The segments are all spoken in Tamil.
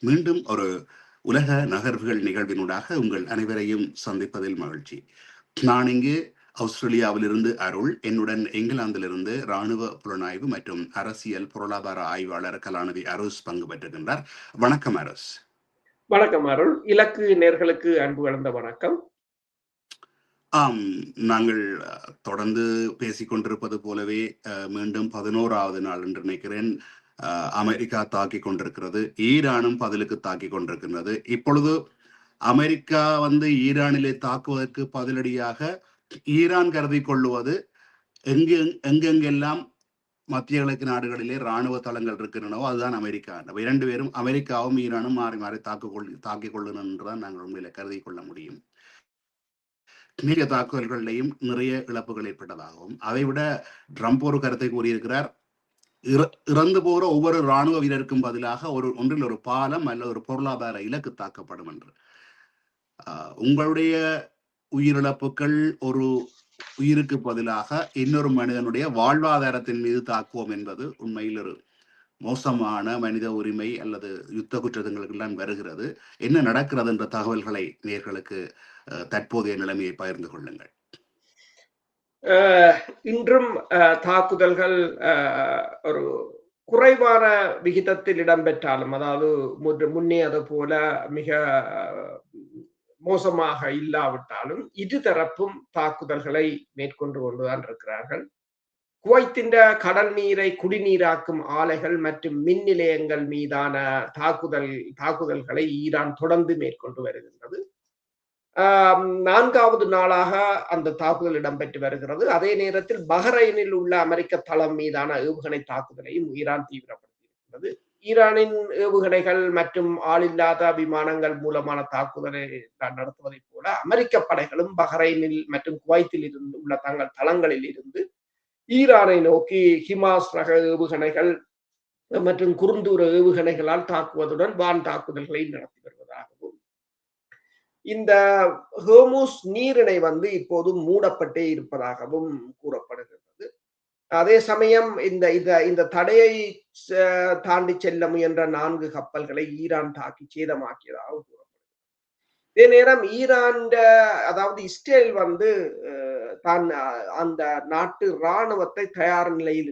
மீண்டும் ஒரு உலக நகர்வுகள் நிகழ்வினூடாக உங்கள் அனைவரையும் சந்திப்பதில் மகிழ்ச்சி. நான் இங்கு ஆஸ்திரேலியாவிலிருந்து அருள், என்னுடன் இங்கிலாந்திலிருந்து இராணுவ புலனாய்வு மற்றும் அரசியல் பொருளாதார ஆய்வாளர் கலாநிதி அருஸ் பங்கு பெற்றுகின்றார். வணக்கம் அருஸ். வணக்கம் அருள். இலக்கு நேர்களுக்கு அன்பு கலந்த வணக்கம். ஆம், நாங்கள் தொடர்ந்து பேசிக்கொண்டிருப்பது போலவே மீண்டும் 11வது நாள் என்று நினைக்கிறேன் அமெரிக்கா தாக்கி கொண்டிருக்கிறது. ஈரானும் பதிலுக்கு தாக்கி கொண்டிருக்கின்றது. இப்பொழுது அமெரிக்கா ஈரானிலே தாக்குவதற்கு பதிலடியாக ஈரான் கருதி கொள்ளுவது எங்கெங்கெல்லாம் மத்திய கிழக்கு நாடுகளிலே இராணுவ தளங்கள் இருக்கின்றனவோ அதுதான் அமெரிக்கா. இரண்டு பேரும், அமெரிக்காவும் ஈரானும் மாறி மாறி தாக்கிக் கொள்ளணும் என்றுதான் நாங்கள் உண்மையில கருதி கொள்ள முடியும். நீரிய தாக்குதல்களையும் நிறைய இழப்புகள் ஏற்பட்டதாகவும், அதைவிட ட்ரம்ப் ஒரு கருத்தை கூறியிருக்கிறார். இறந்து போற ஒவ்வொரு இராணுவ வீரருக்கும் பதிலாக ஒன்றில் ஒரு பாலம் அல்ல ஒரு பொருளாதார இலக்கு தாக்கப்படும் என்று. உங்களுடைய உயிரிழப்புகள் ஒரு உயிருக்கு பதிலாக இன்னொரு மனிதனுடைய வாழ்வாதாரத்தின் மீது தாக்குவோம் என்பது உண்மையில் ஒரு மோசமான மனித உரிமை அல்லது யுத்த குற்றங்களுக்கு எல்லாம் வருகிறது. என்ன நடக்கிறது என்ற தகவல்களை நேர்களுக்கு தற்போதைய நிலைமையை பகிர்ந்து கொள்ளுங்கள். இன்றும் தாக்குதல்கள் ஒரு குறைவான விகிதத்தில் இடம்பெற்றாலும், அதாவது முன்னே அது போல மிக மோசமாக இல்லாவிட்டாலும் இருதரப்பும் தாக்குதல்களை மேற்கொண்டு கொண்டுதான் இருக்கிறார்கள். குவைத்தின் கடல் நீரை குடிநீராக்கும் ஆலைகள் மற்றும் மின் நிலையங்கள் மீதான தாக்குதல்களை ஈரான் தொடர்ந்து மேற்கொண்டு வருகின்றது. 4வது நாளாக அந்த தாக்குதல் இடம்பெற்று வருகிறது. அதே நேரத்தில் பஹ்ரைனில் உள்ள அமெரிக்க தளம் மீதான ஏவுகணை தாக்குதலையும் ஈரான் தீவிரப்படுத்தியிருக்கிறது. ஈரானின் ஏவுகணைகள் மற்றும் ஆளில்லாத விமானங்கள் மூலமான தாக்குதலை நடத்துவதைப் போல அமெரிக்க படைகளும் பஹ்ரைனில் மற்றும் குவைத்தில் இருந்து உள்ள தங்கள் தளங்களில் இருந்து ஈரானை நோக்கி ஹிமாஸ் ரக ஏவுகணைகள் மற்றும் குறுந்தூர ஏவுகணைகளால் தாக்குவதுடன் வான் தாக்குதல்களை நடத்தி வருவதாகவும், இந்த ஹோர்முஸ் நீரிணை இப்போது மூடப்பட்டே இருப்பதாகவும் கூறப்படுகிறது. அதே சமயம் இந்த தடையை தாண்டி செல்ல முயன்ற 4 கப்பல்களை ஈரான் தாக்கி சேதமாக்கியதாக கூறப்படுகிறது. இதே நேரம் ஈரான், அதாவது இஸ்ரேல் தான் அந்த நாட்டு இராணுவத்தை தயார் நிலையில்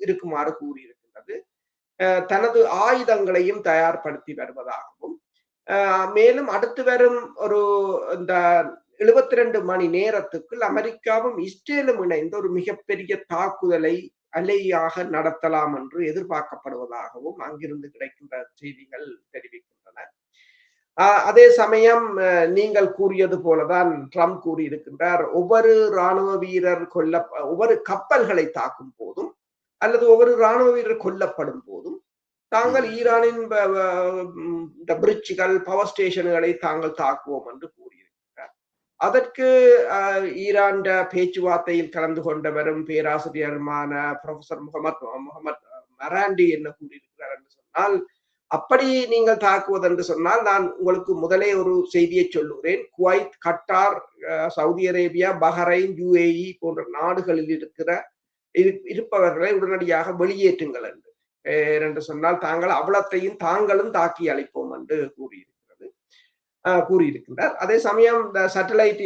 இருக்குமாறு கூறியிருக்கின்றது. தனது ஆயுதங்களையும் தயார்படுத்தி வருவதாகவும், மேலும் அடுத்து வரும் ஒரு இந்த 72 மணி நேரத்துக்குள் அமெரிக்காவும் இஸ்ரேலும் இணைந்து ஒரு மிகப்பெரிய தாக்குதலை அலையாக நடத்தலாம் என்று எதிர்பார்க்கப்படுவதாகவும் அங்கிருந்து கிடைக்கின்ற செய்திகள் தெரிவிக்கின்றன. அதே சமயம் நீங்கள் கூறியது போலதான் ட்ரம்ப் கூறியிருக்கின்றார், ஒவ்வொரு இராணுவ வீரர் ஒவ்வொரு கப்பல்களை தாக்கும் போதும் அல்லது ஒவ்வொரு இராணுவ வீரர் கொல்லப்படும் போதும் தாங்கள் ஈரானின் பிரிட்ஜுகள், பவர் ஸ்டேஷன்களை தாங்கள் தாக்குவோம் என்று கூறியிருக்கிறார். அதற்கு ஈரான் பேச்சுவார்த்தையில் கலந்து கொண்டவரும் பேராசிரியருமான ப்ரொஃபசர் முகமது மராண்டி என்ன கூறியிருக்கிறார் என்று சொன்னால், அப்படி நீங்கள் தாக்குவது என்று சொன்னால் நான் உங்களுக்கு முதலே ஒரு செய்தியை சொல்லுகிறேன். Kuwait, Qatar, Saudi Arabia, Bahrain, UAE போன்ற நாடுகளில் இருப்பவர்களை உடனடியாக வெளியேற்றுங்கள் என்று சொன்னால் தாங்கள் அவ்வளத்தையும் தாங்களும் தாக்கி அளிப்போம் என்று கூறியிருக்கின்றார். அதே சமயம் இந்த சேட்டலைட்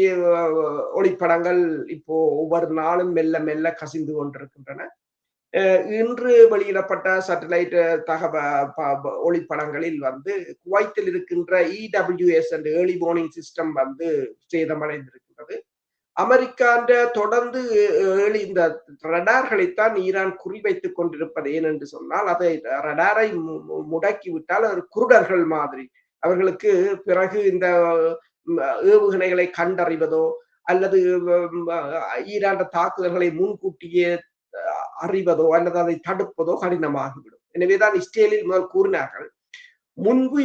ஒளிப்படங்கள் இப்போ ஒவ்வொரு நாளும் மெல்ல மெல்ல கசிந்து கொண்டிருக்கின்றன. இன்று வெளியிடப்பட்ட சேட்டலைட் ஒளிப்படங்களில் குவைத்தில் இருக்கின்ற EWS என்ற ஏர்லி வார்னிங் சிஸ்டம் சேதமடைந்திருக்கின்றது. அமெரிக்காண்ட தொடர்ந்து இந்த ரடார்களைத்தான் ஈரான் குறிவைத்துக் கொண்டிருப்பது. ஏனென்று சொன்னால், அதை ரடாரை முடக்கிவிட்டால் அது குருடர்கள் மாதிரி அவர்களுக்கு பிறகு இந்த ஏவுகணைகளை கண்டறிவதோ அல்லது ஈரான் தாக்குதல்களை முன்கூட்டியே அறிவதோ அல்லது அதை தடுப்பதோ கடினமாகிவிடும். எனவேதான் இஸ்ரேலில் முதல் கூறினார்கள், முன்பு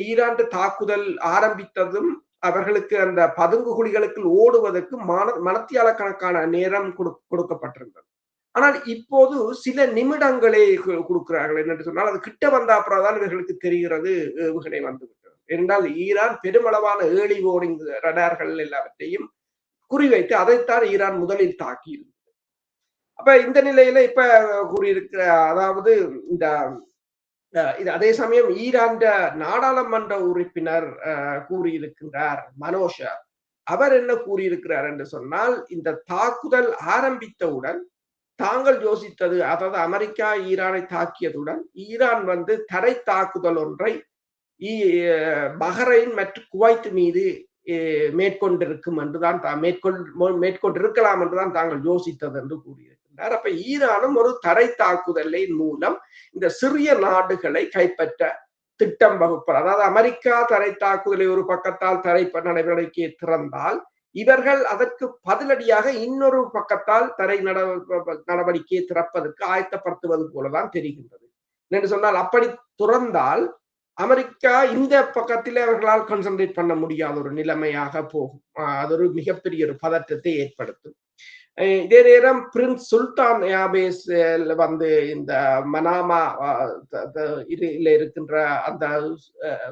ஈரான் தாக்குதல் ஆரம்பித்ததும் அவர்களுக்கு அந்த பதுங்கு குழிகளுக்கு ஓடுவதற்கு மணத்தியால கணக்கான நேரம் கொடுக்கப்பட்டிருந்தது. ஆனால் இப்போது சில நிமிடங்களே கொடுக்கிறார்கள். என்று சொன்னால் அது கிட்ட வந்த அப்புறம்தான் இவர்களுக்கு தெரிகிறது ஏவுகணை வந்துவிட்டது. என்றால் ஈரான் பெருமளவான ஏர்லி வார்னிங் ரடார்கள் எல்லாவற்றையும் குறிவைத்து அதைத்தான் ஈரான் முதலில் தாக்கியிருந்தது. அப்ப இந்த நிலையில இப்ப கூறியிருக்கிற, அதாவது இந்த அதே சமயம் ஈரான் நாடாளுமன்ற உறுப்பினர் கூறியிருக்கின்றார் மனோஜ். அவர் என்ன கூறியிருக்கிறார் என்று சொன்னால், இந்த தாக்குதல் ஆரம்பித்தவுடன் தாங்கள் யோசித்தது, அதாவது அமெரிக்கா ஈரானை தாக்கியதுடன் ஈரான் தரை தாக்குதல் ஒன்றை பஹ்ரைன் மற்றும் குவைத் மீது மேற்கொண்டிருக்கும் என்றுதான் மேற்கொண்டிருக்கலாம் என்றுதான் தாங்கள் யோசித்தது என்று கூறியிருக்கின்றார். அப்ப ஈரானும் ஒரு தரை தாக்குதலின் மூலம் இந்த சிறிய நாடுகளை கைப்பற்ற திட்டம் வகுப்பார். அதாவது அமெரிக்கா தரை தாக்குதலை ஒரு பக்கத்தால் தரை நடவடிக்கையை திறந்தால், இவர்கள் அதற்கு பதிலடியாக இன்னொரு பக்கத்தால் தரை நடவடிக்கையை திறப்பதற்கு ஆயத்தப்படுத்துவது போலதான் தெரிகின்றது. என்று சொன்னால், அப்படி துறந்தால் அமெரிக்கா இந்த பக்கத்திலே அவர்களால் கான்சென்ட்ரேட் பண்ண முடியாத ஒரு நிலைமையாக போகும். அது ஒரு மிகப்பெரிய ஒரு பதற்றத்தை ஏற்படுத்தும். இதே நேரம் பிரின்ஸ் சுல்தான் ஏர்பேஸ் இந்த மனாமா இருக்கின்ற அந்த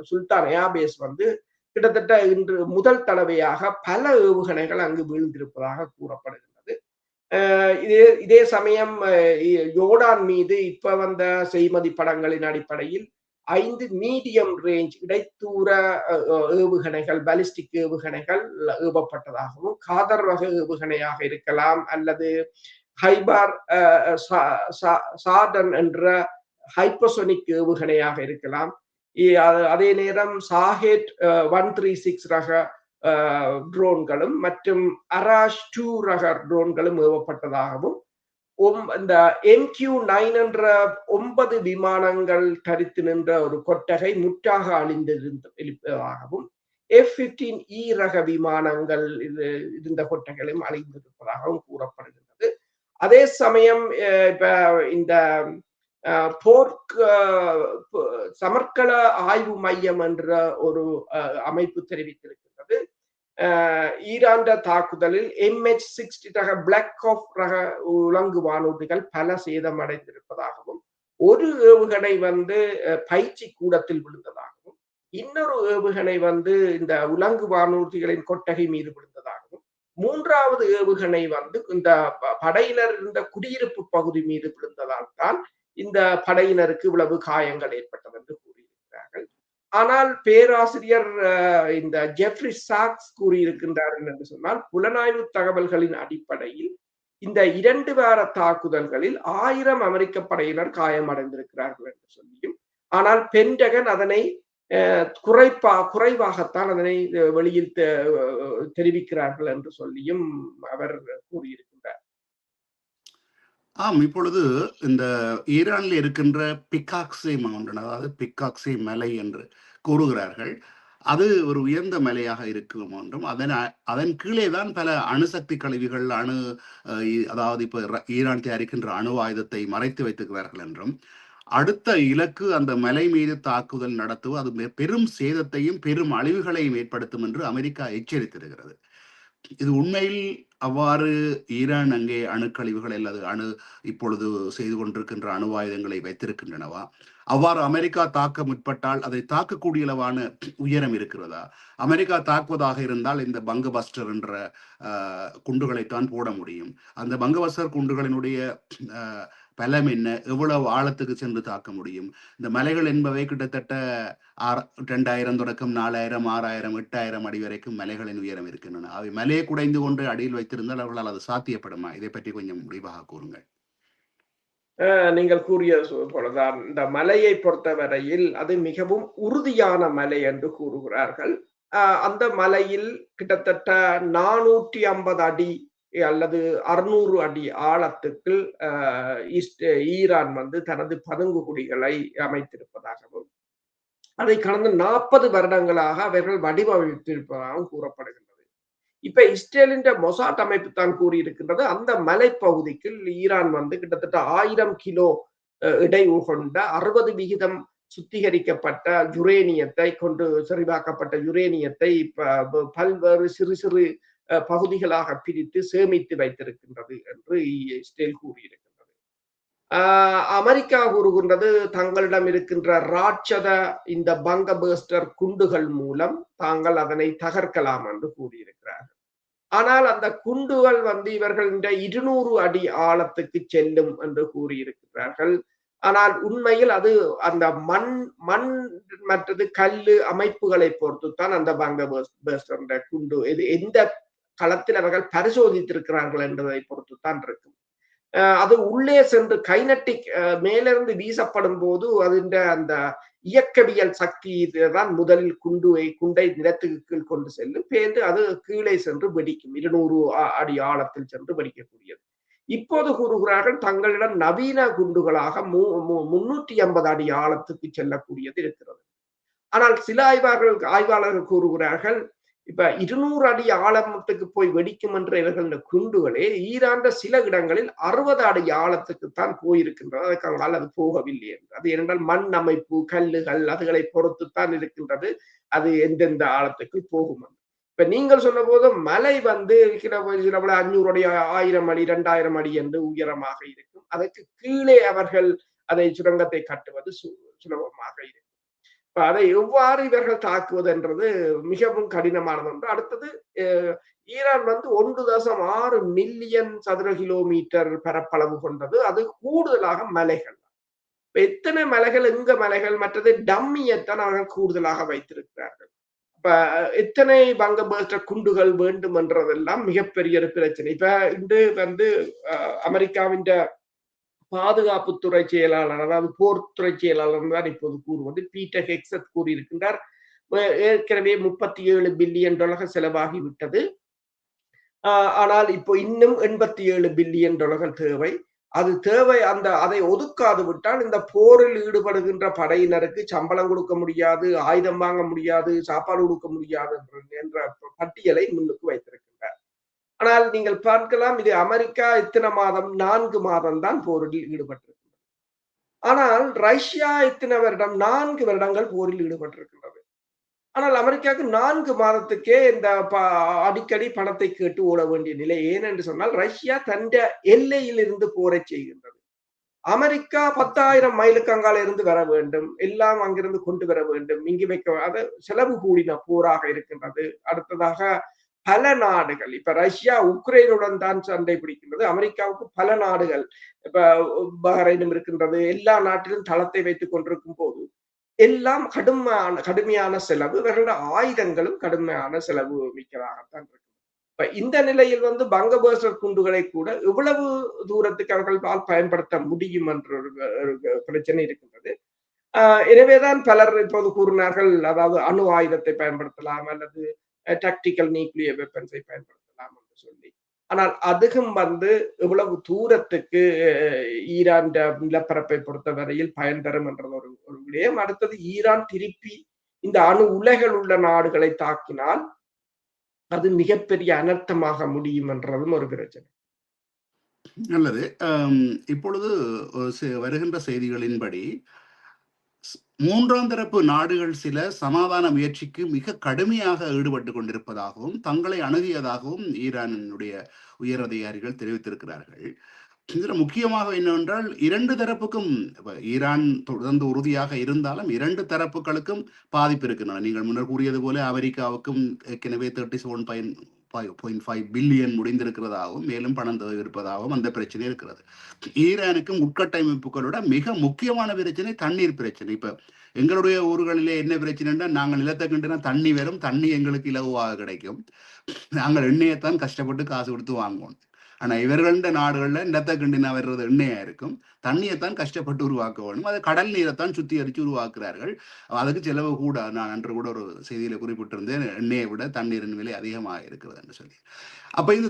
சுல்தான் ஏர்பேஸ் கிட்டத்தட்ட இன்று முதல் தடவையாக பல ஏவுகணைகள் அங்கு வீழ்ந்திருப்பதாக கூறப்படுகிறது. இதே சமயம் யோர்டான் மீது இப்ப வந்த செய்மதி படங்களின் அடிப்படையில் 5 மீடியம் ரேஞ்ச் இடைத்தூர ஏவுகணைகள், பாலிஸ்டிக் ஏவுகணைகள் ஏவப்பட்டதாகவும், காதர் வகை ஏவுகணையாக இருக்கலாம் அல்லது ஹைபார் சார்டன் என்ற ஹைப்பர்சோனிக் ஏவுகணையாக இருக்கலாம். அதே நேரம் சாஹெட் 136 ரக ட்ரோன்களும் மற்றும் அராஷ் 2 ரக ட்ரோன்களும் ஏவப்பட்டதாகவும், இந்த MQ-9 என்ற 9 விமானங்கள் தரித்து நின்ற ஒரு கொட்டகை முற்றாக அழிந்திருப்பதாகவும், F-15E ரக விமானங்கள் இருந்த கொட்டகைகளும் அழிந்திருப்பதாகவும் கூறப்படுகிறது. அதே சமயம் இப்ப இந்த சமர்க்கள ஆய்வு மையம் என்ற ஒரு அமைப்பு தெரிவித்திருக்கிறது, ஈரான் தாக்குதலில் MH-60 ரக பிளாக் ஆஃப் ரக உலங்கு வானூர்திகள் பல சேதமடைந்திருப்பதாகவும், ஒரு ஏவுகணை பயிற்சி கூடத்தில் விழுந்ததாகவும், இன்னொரு ஏவுகணை இந்த உலங்கு வானூர்திகளின் கொட்டகை மீது விழுந்ததாகவும், மூன்றாவது ஏவுகணை இந்த படையினர் இருந்த குடியிருப்பு பகுதி மீது விழுந்ததால் தான் இந்த படையினருக்கு இவ்வளவு காயங்கள் ஏற்பட்டது என்று கூறியிருக்கிறார்கள். ஆனால் பேராசிரியர் இந்த ஜெஃப்ரி சாக்ஸ் கூறியிருக்கின்றார் என்று சொன்னால், புலனாய்வு தகவல்களின் அடிப்படையில் இந்த 2 வார தாக்குதல்களில் 1000 அமெரிக்க படையினர் காயமடைந்திருக்கிறார்கள் என்று சொல்லியும், ஆனால் பென்டகன் அதனை குறைவாகத்தான் அதனை வெளியில் தெரிவிக்கிறார்கள் என்று சொல்லியும் அவர் கூறியிருக்கின்றார். இப்பொழுது இந்த ஈரானில் இருக்கின்ற பிக்காக்ஸே மவுண்டன், அதாவது பிக்காக்ஸே மலை என்று கூறுகிறார்கள். அது ஒரு உயர்ந்த மலையாக இருக்கும் என்றும், அதன் கீழே தான் பல அணுசக்தி கழிவுகள் அதாவது இப்ப ஈரான் தயாரிக்கின்ற அணு ஆயுதத்தை மறைத்து வைத்திருக்கிறார்கள் என்றும், அடுத்த இலக்கு அந்த மலை மீது தாக்குதல் நடத்துவது அது பெரும் சேதத்தையும் பெரும் அழிவுகளையும் ஏற்படுத்தும் என்று அமெரிக்கா எச்சரித்திருக்கிறது. இது உண்மையில் அவ்வாறு ஈரான் அங்கே அணுக்கழிவுகள் அல்லது இப்பொழுது செய்து கொண்டிருக்கின்ற அணு ஆயுதங்களை வைத்திருக்கின்றனவா? அவ்வாறு அமெரிக்கா தாக்க முற்பட்டால் அதை தாக்கக்கூடியளவான உயரம் இருக்கிறதா? அமெரிக்கா தாக்குவதாக இருந்தால் இந்த பங்கபஸ்டர் என்ற குண்டுகளைத்தான் போட முடியும். அந்த பங்கபஸ்டர் குண்டுகளினுடைய பலம் என்ன, எவ்வளவு ஆழத்துக்கு சென்று தாக்க முடியும்? இந்த மலைகள் என்பவை கிட்டத்தட்ட 2000 தொடக்கம் 4000, 6000, 8000 அடி வரைக்கும் மலைகளின் உயரம் இருக்கின்றன. அவை மலையை குடைந்து கொண்டு அடியில் வைத்திருந்தால் அவர்களால் அது சாத்தியப்படுமா? இதை பற்றி கொஞ்சம் முடிவாக கூறுங்கள். நீங்கள் கூறியது போலதான், இந்த மலையை பொறுத்தவரையில் அது மிகவும் உறுதியான மலை என்று கூறுகிறார்கள். அந்த மலையில் கிட்டத்தட்ட 450 அடி அல்லது 600 அடி ஆழத்துக்கு ஈரான் தனது பதுங்கு குடிகளை அமைத்திருப்பதாகவும், அதை கடந்த 40 வருடங்களாக அவர்கள் வடிவமைத்திருப்பதாகவும் கூறப்படுகின்றது. இப்ப இஸ்ரேலின் மொசாட் அமைப்பு தான் கூறியிருக்கின்றது, அந்த மலைப்பகுதிக்கு ஈரான் கிட்டத்தட்ட 1000 கிலோ இடைவு கொண்ட 60% சுத்திகரிக்கப்பட்ட யுரேனியத்தை கொண்டு செறிவாக்கப்பட்ட யுரேனியத்தை இப்ப பல்வேறு சிறு சிறு பகுதிகளாக பிரித்து சேமித்து வைத்திருக்கின்றது என்று இஸ்ரேல் கூறியிருக்கின்றது. அமெரிக்கா கூறுகின்றது தங்களிடம் இருக்கின்ற ராட்சத இந்த பங்கபஸ்டர் குண்டுகள் மூலம் தாங்கள் அதனை தகர்க்கலாம் என்று கூறியிருக்கிறார்கள். ஆனால் அந்த குண்டுகள் இவர்கள் 200 அடி ஆழத்துக்கு செல்லும் என்று கூறியிருக்கிறார்கள். ஆனால் உண்மையில் அது அந்த மண் மண் மற்றது கல்லு அமைப்புகளை பொறுத்துத்தான் அந்த குண்டு இது எந்த களத்தில் அவர்கள் பரிசோதித்திருக்கிறார்கள் என்பதை பொறுத்துத்தான் இருக்கும். அது உள்ளே சென்று கைனட்டிக் மேலிருந்து வீசப்படும் போது அந்த இயக்கவியல் சக்தி தான் முதலில் குண்டை நிலத்துக்கு கீழ் கொண்டு செல்லும். பேர்ந்து அது கீழே சென்று வெடிக்கும். 200 அடி ஆழத்தில் சென்று வெடிக்கக்கூடியது. இப்போது கூறுகிறார்கள் தங்களிடம் நவீன குண்டுகளாக 350 அடி ஆழத்துக்கு செல்லக்கூடியது இருக்கிறது. ஆனால் சில ஆய்வாளர்கள் கூறுகிறார்கள் இப்ப 200 அடி ஆழத்துக்கு போய் வெடிக்கும் என்ற இவர்கள் குண்டுகளே ஈரான் சில இடங்களில் 60 அடி ஆழத்துக்கு தான் போயிருக்கின்றது. அதுக்காக அது போகவில்லை என்று. அது என்றால் மண் அமைப்பு, கல்லுகள் அதுகளை பொறுத்துத்தான் இருக்கின்றது. அது எந்தெந்த ஆழத்துக்கு போகும். இப்ப நீங்கள் சொன்ன போது மலை சில 500 அடி, 1000 அடி, 2000 அடி என்று உயரமாக இருக்கும். அதற்கு கீழே அவர்கள் அதை சுரங்கத்தை கட்டுவது சுலபமாக இருக்கும். அதை எவ்வாறு இவர்கள் தாக்குவது என்றது மிகவும் கடினமானது ஒன்று. அடுத்தது ஈரான் 1.6 மில்லியன் சதுர கிலோமீட்டர் பரப்பளவு கொண்டது. அது கூடுதலாக மலைகள். எத்தனை மலைகள், எங்க மலைகள், மற்றது டம்மியைத்தான் அவர்கள் கூடுதலாக வைத்திருக்கிறார்கள். இப்ப எத்தனை குண்டுகள் வேண்டும் என்றதெல்லாம் மிகப்பெரிய ஒரு பிரச்சனை. இப்ப இன்று அமெரிக்காவின் பாதுகாப்புத்துறை செயலாளர், அதாவது போர்த்துறை செயலாளர் தான் இப்போது கூறுவது பீட்டர் ஹெக்ஸத் கூறியிருக்கின்றார். ஏற்கனவே $37 பில்லியன் செலவாகிவிட்டது. ஆனால் இப்போ இன்னும் $87 பில்லியன் தேவை. அது தேவை. அதை ஒதுக்காது விட்டால் இந்த போரில் ஈடுபடுகின்ற படையினருக்கு சம்பளம் கொடுக்க முடியாது, ஆயுதம் வாங்க முடியாது, சாப்பாடு கொடுக்க முடியாது என்ற பட்டியலை முன்னுக்கு வைத்திருக்கின்றார். ஆனால் நீங்கள் பார்க்கலாம், இது அமெரிக்கா இத்தனை மாதம் 4 மாதம் தான் போரில் ஈடுபட்டிருக்கிறது. ஆனால் ரஷ்யா இத்தனை வருடம் 4 வருடங்கள் போரில் ஈடுபட்டிருக்கின்றது. ஆனால் அமெரிக்காவுக்கு 4 மாதத்துக்கே இந்த அடிக்கடி பணத்தை கேட்டு ஓட வேண்டிய நிலை. ஏனென்று சொன்னால் ரஷ்யா தந்த எல்லையில் இருந்து போரை செய்கின்றது. அமெரிக்கா 10,000 மைலுக்கு அங்கால இருந்து வர வேண்டும், எல்லாம் அங்கிருந்து கொண்டு வர வேண்டும், இங்கு வைக்க அது செலவு கூடின போராக இருக்கின்றது. அடுத்ததாக பல நாடுகள், இப்ப ரஷ்யா உக்ரைனுடன் தான் சண்டை பிடிக்கின்றது. அமெரிக்காவுக்கு பல நாடுகள், இப்ப பஹ்ரைனும் இருக்கின்றது. எல்லா நாட்டிலும் தளத்தை வைத்துக் கொண்டிருக்கும் போது எல்லாம் கடுமையான செலவு. இவர்களோட ஆயுதங்களும் கடுமையான செலவு மிக்கதாகத்தான் இருக்கு. இப்ப இந்த நிலையில் பங்கபர்ஸ்டர் குண்டுகளை கூட எவ்வளவு தூரத்துக்கு அவர்களால் பயன்படுத்த முடியும் என்ற ஒரு பிரச்சனை இருக்கின்றது. எனவேதான் பலர் இப்போது கூறினார்கள், அதாவது அணு ஆயுதத்தை பயன்படுத்தலாம் அல்லது டாக்டிக்கல் நியூக்ளியர் வெப்பன்ஸை பயன்படுத்தலாம் என்று சொல்லி. ஆனால் அதுவும் எவ்வளவு தூரத்துக்கு ஈரான் நிலப்பரப்பை பொறுத்தவரையில் பயன் தரும் என்றது ஒரு விடயம். அடுத்தது ஈரான் திருப்பி இந்த அணு உலைகள் உள்ள நாடுகளை தாக்கினால் அது மிகப்பெரிய அனர்த்தமாக முடியும் என்றதும் ஒரு பிரச்சனை. நல்லது. இப்பொழுது வருகின்ற செய்திகளின்படி மூன்றாம் தரப்பு நாடுகள் சில சமாதான முயற்சிக்கு மிக கடுமையாக ஈடுபட்டு கொண்டிருப்பதாகவும் தங்களை அணுகியதாகவும் ஈரானுடைய உயர் அதிகாரிகள் தெரிவித்திருக்கிறார்கள். இதுல முக்கியமாக என்னவென்றால் 2 தரப்புக்கும், ஈரான் தொடர்ந்து உறுதியாக இருந்தாலும் 2 தரப்புகளுக்கும் பாதிப்பு இருக்கின்றன. நீங்கள் முன்னர் கூறியது போல அமெரிக்காவுக்கும் ஏற்கனவே 37.5 பில்லியன் முடிந்திருக்கிறதாகவும் மேலும் பணம் தேவை இருப்பதாகவும் அந்த பிரச்சனை இருக்கிறது. ஈரானுக்கும் உட்கட்டமைப்புகளோட மிக முக்கியமான பிரச்சனை தண்ணீர் பிரச்சனை. இப்ப எங்களுடைய ஊர்களிலே என்ன பிரச்சனைன்னா, நாங்கள் நிலத்தை கண்டுனா தண்ணி வரும், தண்ணி எங்களுக்கு இலகுவாக கிடைக்கும், நாங்கள் எண்ணெயைத்தான் கஷ்டப்பட்டு காசு கொடுத்து வாங்குவோம். ஆனா இவர்கள நாடுகள்ல நிலத்தை கண்டினா வர்றது எண்ணெயா இருக்கும், தண்ணியைத்தான் கஷ்டப்பட்டு உருவாக்க வேணும். அது கடல் நீரைத்தான் சுத்திகரித்து உருவாக்குறார்கள். அதுக்கு செலவு கூட. நான் அன்று கூட ஒரு செய்தியில குறிப்பிட்டிருந்தேன், எண்ணெயை விட தண்ணீரின் விலை அதிகமாக இருக்கிறது என்று சொல்லி. அப்ப இது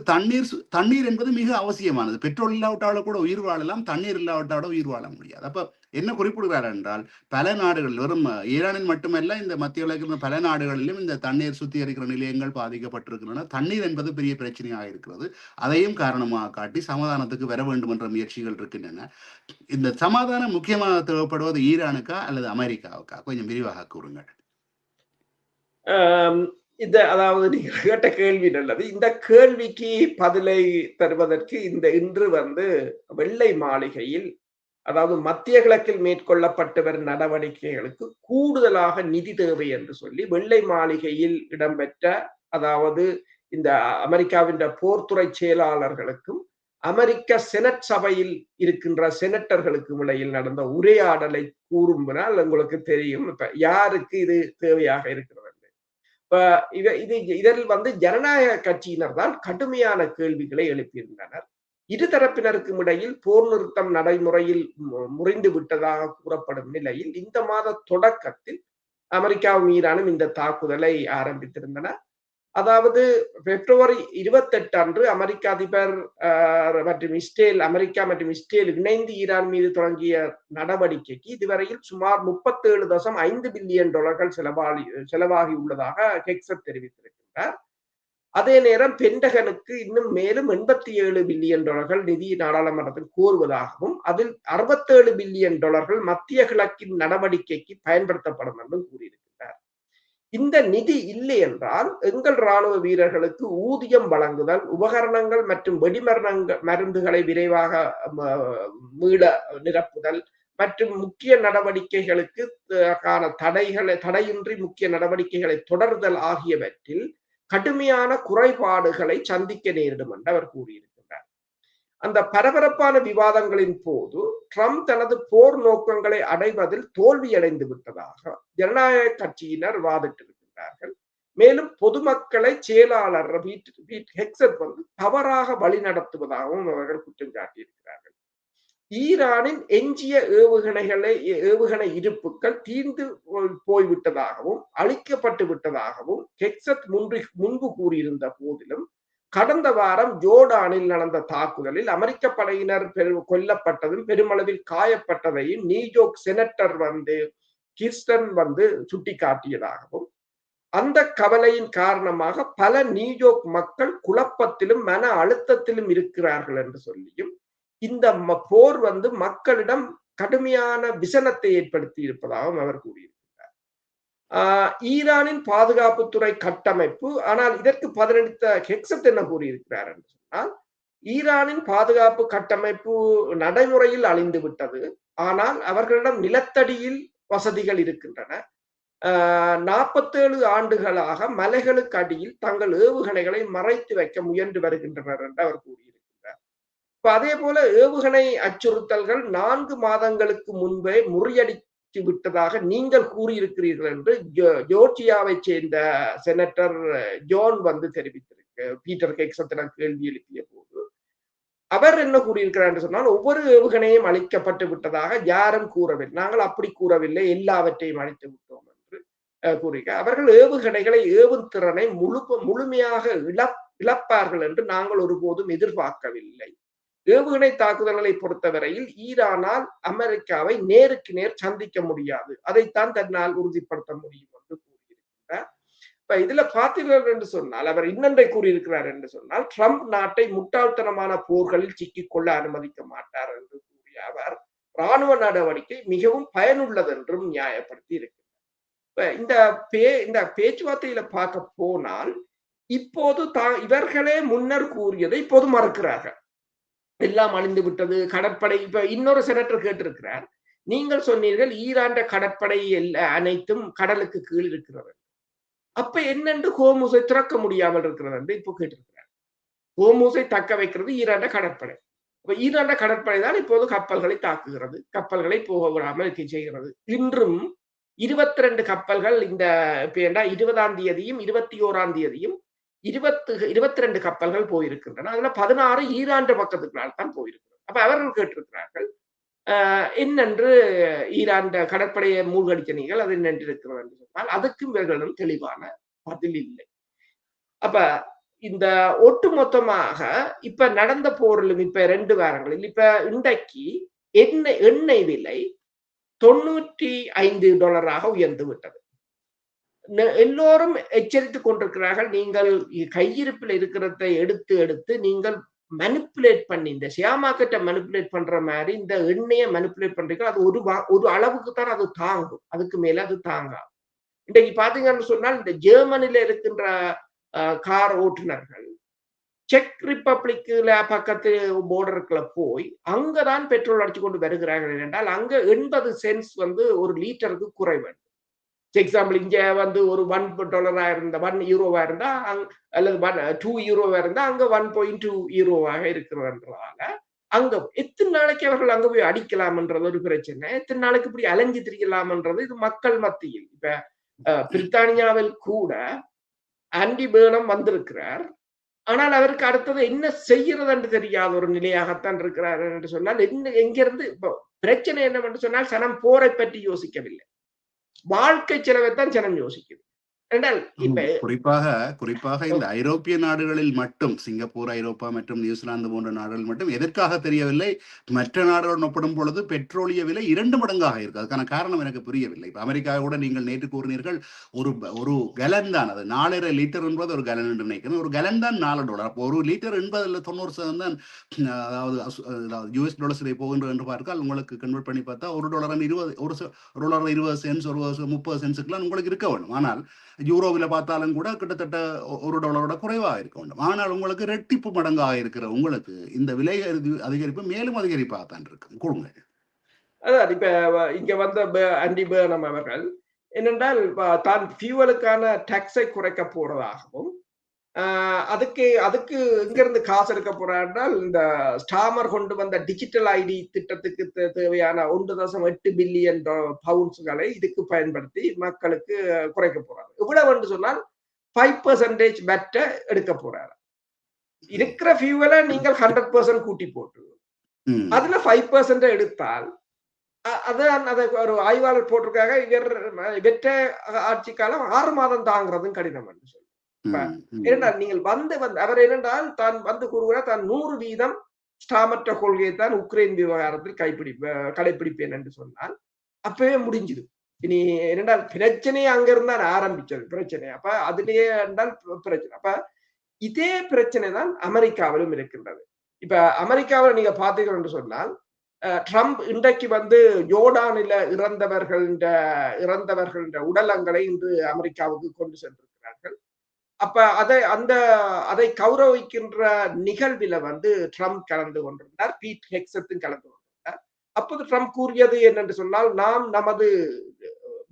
தண்ணீர் என்பது மிக அவசியமானது. பெட்ரோல் இல்லாவிட்டாலும் கூட உயிர் வாழலாம், தண்ணீர் இல்லாவிட்டால உயிர் வாழ முடியாது. அப்ப என்ன குறிப்பிடுகிறார் என்றால், பல நாடுகள், வெறும் ஈரானில் மட்டுமல்ல, இந்த மத்திய உலகில் பல நாடுகளிலும் இந்த தண்ணீர் சுத்திகரிக்கிற நிலையங்கள் பாதிக்கப்பட்டிருக்கின்றன. தண்ணீர் என்பது பெரிய பிரச்சனையாக இருக்கிறது. அதையும் காரணமாக காட்டி சமாதானத்துக்கு வர வேண்டும் என்ற முயற்சிகள் இருக்கின்றன. இந்த சமாதானம் முக்கியமாக தேவைப்படுவது ஈரானுக்கா அல்லது அமெரிக்காவுக்கா? கொஞ்சம் விரிவாக கூறுங்கள். அதாவது நீங்க கேட்ட கேள்வி நல்லது. இந்த கேள்விக்கு பதிலை தருவதற்கு இன்று வெள்ளை மாளிகையில், அதாவது மத்திய கிழக்கில் மேற்கொள்ளப்பட்டு வரும் நடவடிக்கைகளுக்கு கூடுதலாக நிதி தேவை என்று சொல்லி வெள்ளை மாளிகையில் இடம்பெற்ற, அதாவது இந்த அமெரிக்காவின் போர்த்துறை செயலாளர்களுக்கும் அமெரிக்க செனட் சபையில் இருக்கின்ற செனட்டர்களுக்கு இடையில் நடந்த உரையாடலை கூறும்பினால் உங்களுக்கு தெரியும் இப்ப யாருக்கு இது தேவையாக இருக்கிறது. இப்ப இதில் ஜனநாயக கட்சியினர் தான் கடுமையான கேள்விகளை எழுப்பியிருந்தனர். இருதரப்பினருக்கும் இடையில் போர் நிறுத்தம் நடைமுறையில் முறிந்து விட்டதாக கூறப்படும் நிலையில் இந்த மாத தொடக்கத்தில் அமெரிக்காவும் ஈரானும் இந்த தாக்குதலை ஆரம்பித்திருந்தன. அதாவது பிப்ரவரி 28 அன்று அமெரிக்க அதிபர் மற்றும் அமெரிக்கா மற்றும் இஸ்ரேல் இணைந்து ஈரான் மீது தொடங்கிய நடவடிக்கைக்கு இதுவரையில் சுமார் $37.5 பில்லியன் செலவாகி உள்ளதாக ஹெக்ஸட் தெரிவித்திருக்கின்றார். அதே நேரம் பென்டகனுக்கு இன்னும் மேலும் $87 பில்லியன் நிதி நாடாளுமன்றத்தில் கோருவதாகவும் அதில் $67 பில்லியன் மத்திய கிழக்கின் நடவடிக்கைக்கு பயன்படுத்தப்படும் என்றும் கூறியிருக்கிறார். இந்த நிதி இல்லை என்றால் எங்கள் ராணுவ வீரர்களுக்கு ஊதியம் வழங்குதல், உபகரணங்கள் மற்றும் மருந்துகளை விரைவாக மீள நிரப்புதல் மற்றும் முக்கிய நடவடிக்கைகளுக்கு தடையின்றி முக்கிய நடவடிக்கைகளை தொடர்தல் ஆகியவற்றில் கடுமையான குறைபாடுகளை சந்திக்க நேரிடும் என்று அவர் கூறியிருக்கிறார். அந்த பரபரப்பான விவாதங்களின் போது ட்ரம்ப் தனது போர் நோக்கங்களை அடைவதில் தோல்வியடைந்து விட்டதாக ஜனநாயக கட்சியினர் வாதிட்டிருக்கிறார்கள். மேலும் பொதுமக்களை செயலாளர் ஹெக்ஸட் தவறாக வழிநடத்துவதாகவும் அவர்கள் குற்றம் சாட்டியிருக்கிறார்கள். ஈரானின் எஞ்சிய ஏவுகணை இருப்புகள் தீர்ந்து போய்விட்டதாகவும் அழிக்கப்பட்டு விட்டதாகவும் ஹெக்ஸட் முன்பு கூறியிருந்த போதிலும் கடந்த வாரம் ஜோர்டானில் நடந்த தாக்குதலில் அமெரிக்க படையினர் கொல்லப்பட்டதும் பெருமளவில் காயப்பட்டதையும் நியூயார்க் செனட்டர் கிர்ஸ்டன் சுட்டிக்காட்டியதாகவும் அந்த கவலையின் காரணமாக பல நியூயார்க் மக்கள் குழப்பத்திலும் மன அழுத்தத்திலும் இருக்கிறார்கள் என்று சொல்லியும் இந்த போர் மக்களிடம் கடுமையான விசனத்தை ஏற்படுத்தி இருப்பதாகவும் அவர் கூறியிருக்கிறார். ஈரானின் பாதுகாப்புத்துறை கட்டமைப்பு, ஆனால் இதற்கு பதிலளித்த ஹெக்ஸட் என்ன கூறியிருக்கிறார் என்று சொன்னால், ஈரானின் பாதுகாப்பு கட்டமைப்பு நடைமுறையில் அழிந்து விட்டது, ஆனால் அவர்களிடம் நிலத்தடியில் வசதிகள் இருக்கின்றன. 47 ஆண்டுகளாக மலைகளுக்கு அடியில் தங்கள் ஏவுகணைகளை மறைத்து வைக்க முயன்று வருகின்றனர் என்று அவர் கூறியிருக்கிறார். அதே போல ஏவுகணை அச்சுறுத்தல்கள் 4 மாதங்களுக்கு முன்பே முறியடித்து விட்டதாக நீங்கள் கூறியிருக்கிறீர்கள் என்று ஜோர்ஜியாவை சேர்ந்த செனட்டர் ஜோன் பீட்டர் ஹெக்ஸத்திடம் கேள்வி எழுப்பிய போது அவர் என்ன கூறியிருக்கிறார் என்று சொன்னால், ஒவ்வொரு ஏவுகணையும் அழிக்கப்பட்டு விட்டதாக யாரும் கூறவில்லை, நாங்கள் அப்படி கூறவில்லை, எல்லாவற்றையும் அழித்து விட்டோம் என்று கூறுகிறார். அவர்கள் ஏவுகணைகளை ஏவும் திறனை முழுமையாக இழப்பார்கள் என்று நாங்கள் ஒருபோதும் எதிர்பார்க்கவில்லை. ஏவுகணை தாக்குதல்களை பொறுத்தவரையில் ஈரானால் அமெரிக்காவை நேருக்கு நேர் சந்திக்க முடியாது, அதைத்தான் தன்னால் உறுதிப்படுத்த முடியும் என்று கூறியிருக்கிறார். இப்ப இதுல பார்த்தீர்கள் என்று சொன்னால், அவர் இன்னொன்றை கூறியிருக்கிறார் என்று சொன்னால், ட்ரம்ப் நாட்டை முட்டாள்தனமான போர்களில் சிக்கிக்கொள்ள அனுமதிக்க மாட்டார் என்று கூறிய அவர் ராணுவ நடவடிக்கை மிகவும் பயனுள்ளது என்றும் நியாயப்படுத்தி இருக்கிறார். இந்த பேச்சுவார்த்தையில பார்க்க போனால் இப்போது இவர்களே முன்னர் கூறியதை இப்போது மறுக்கிறார்கள். எல்லாம் அழிந்து விட்டது, கடற்படை. இப்ப இன்னொரு செனட்டர் கேட்டிருக்கிறார், நீங்கள் சொன்னீர்கள் ஈரான் கடற்படை அனைத்தும் கடலுக்கு கீழ் இருக்கிறது, அப்ப என்னென்று ஹோர்முஸை திறக்க முடியாமல் இருக்கிறது என்று இப்போ கேட்டிருக்கிறார். ஹோர்முஸை தக்க வைக்கிறது ஈரான் கடற்படை. இப்ப ஈரான் கடற்படை தான் இப்போது கப்பல்களை தாக்குகிறது, கப்பல்களை போக விடாமல் செய்கிறது. இன்றும் 22 கப்பல்கள் இந்த 20ஆம் தேதியும் 21ஆம் தேதியும் 22 கப்பல்கள் போயிருக்கின்றன. அதுல 16 ஈரான் பக்கத்துக்குள்ளால் தான் போயிருக்கிறது. அப்ப அவர்கள் கேட்டிருக்கிறார்கள், என்னென்று ஈரான் கடற்படையை மூழ்கடித்த நீங்கள் அது என்னென்று இருக்கிறது என்று சொன்னால் அதுக்கும் இவர்களிடம் தெளிவான பதில் இல்லை. அப்ப இந்த ஒட்டுமொத்தமாக இப்ப நடந்த போரிலும் இப்ப 2 வாரங்களில் இப்ப இன்றைக்கு எண்ணெய் விலை $95 உயர்ந்து விட்டது. எல்லோரும் எச்சரித்துக் கொண்டிருக்கிறார்கள், நீங்கள் கையிருப்பில் இருக்கிறதை எடுத்து நீங்கள் மனிப்புலேட் பண்ணி இந்த ஷேர் மார்க்கெட்டை மனிப்புலேட் பண்ற மாதிரி இந்த எண்ணெயை மனிப்புலேட் பண்றீங்க, அது ஒரு அளவுக்கு தான் அது தாங்கும், அதுக்கு மேல அது தாங்காது. இன்றைக்கு பாத்தீங்கன்னு சொன்னால் இந்த ஜெர்மனில இருக்கின்ற கார் ஓட்டுநர்கள் செக் ரிப்பப்ளிக்ல பக்கத்து போர்டருக்குள்ள போய் அங்கதான் பெட்ரோல் அடிச்சு கொண்டு வருகிறார்கள் என்றால் அங்க 80 சென்ட்ஸ் ஒரு லிட்டருக்கு குறைவு. எக்ஸாம்பிள் இங்க வந்து ஒரு $1 இருந்தா €1 இருந்தா அல்லது €2 இருந்தா அங்க 1.2 யூரோவாக இருக்கிறதுனால அங்க எத்தனை நாளைக்கு அவர்கள் அங்க போய் அடிக்கலாம்ன்றது ஒரு பிரச்சனை. எத்தனை நாளைக்கு இப்படி அலைஞ்சு திரிக்கலாம்ன்றது இது மக்கள் மத்தியில். இப்ப பிரித்தானியாவில் கூட ஆண்டி பேர்னம் வந்திருக்கிறார். ஆனால் அவருக்கு அடுத்தது என்ன செய்யறது என்று தெரியாத ஒரு நிலையாகத்தான் இருக்கிறார் என்று சொன்னால் எங்கிருந்து பிரச்சனை என்னவென்று சொன்னால் ஜனம் போரை பற்றி யோசிக்கவில்லை. வாழ்க்கை செலவைத்தான் ஜனம் யோசிக்குது. குறிப்பாக இந்த ஐரோப்பிய நாடுகளில் மட்டும், சிங்கப்பூர், ஐரோப்பா மற்றும் நியூசிலாந்து போன்ற நாடுகள் மட்டும் எதற்காக தெரியவில்லை, மற்ற நாடுகளுடன் ஒப்பிடும் பொழுது பெட்ரோலிய விலை 2 மடங்காக இருக்கு. அதுக்கான காரணம் எனக்கு புரியவில்லை. இப்ப அமெரிக்காவை கூட நீங்கள் நேற்று கூறினீர்கள், ஒரு கலன் தான், அது 4.5 லிட்டர் என்பது ஒரு கலன் என்று நினைக்கிறேன். ஒரு கலன் தான் $4. அப்போ ஒரு லிட்டர் 80-90 தான், அதாவது US டாலர்ஸில் போகின்றது என்று பார்த்தால் உங்களுக்கு கன்வெர்ட் பண்ணி பார்த்தா $1.20 சென்ட்ஸ், $1.30 உங்களுக்கு இருக்க வேண்டும். ஆனால் யூரோவில் பார்த்தாலும் கூட கிட்டத்தட்ட $1 குறைவாக இருக்க வேண்டும். ஆனால் உங்களுக்கு ரெட்டிப்பு மடங்காக இருக்கிற உங்களுக்கு இந்த விலை அதிகரிப்பு மேலும் அதிகரிப்பாகத்தான் இருக்கு. கொடுங்க. அதான் இப்ப இங்க வந்த ஆண்டி பேர்னம் அவர்கள் என்னென்றால் தான் ஃபியூவலுக்கான டாக்ஸை குறைக்க போறதாகவும், அதுக்கு இங்கிருந்து காசு எடுக்க போறால் இந்த ஸ்டாமர் கொண்டு வந்த டிஜிட்டல் ஐடி திட்டத்துக்கு தேவையான 1.8 பில்லியன் பவுண்ட்ஸ்களை இதுக்கு பயன்படுத்தி மக்களுக்கு குறைக்க போறாரு. இவ்வளவு என்று சொன்னால் 5% பெட்ட எடுக்க போறாரு. இருக்கிற ஃபியூவலை நீங்கள் 100% கூட்டி போட்டு அதுல 5% எடுத்தால் அதை ஒரு ஆய்வாளர் போட்டிருக்காங்க, இவற்ற ஆட்சி காலம் 6 மாதம் தாங்கிறதும் கடினம் என்று சொல்லி. ஏனென்றால் நீங்கள் அவர் என்னென்றால் தான் வந்து கூறுகிறார், தான் 100% ஸ்டாமற்ற கொள்கையை தான் உக்ரைன் விவகாரத்தில் கடைபிடிப்பேன் என்று சொன்னால் அப்பவே முடிஞ்சுது. இனி என்னென்றால் பிரச்சனையே அங்கிருந்து தான் ஆரம்பிச்சது பிரச்சனை. அப்ப அதுலயே என்றால் பிரச்சனை. அப்ப இதே பிரச்சனை தான் அமெரிக்காவிலும் இருக்கின்றது. இப்ப அமெரிக்காவில் நீங்க பாத்தீங்க என்று சொன்னால் ட்ரம்ப் இன்றைக்கு வந்து ஜோர்டானில இறந்தவர்களின் உடலங்களை இன்று அமெரிக்காவுக்கு கொண்டு சென்றிருக்கிறார்கள். அப்ப அதை கௌரவிக்கின்ற நிகழ்வில வந்து ட்ரம்ப் கலந்து கொண்டிருந்தார், பீட் ஹெக்ஸத்தும் கலந்து கொண்டிருந்தார். அப்போது ட்ரம்ப் கூறியது என்னென்று சொன்னால், நாம் நமது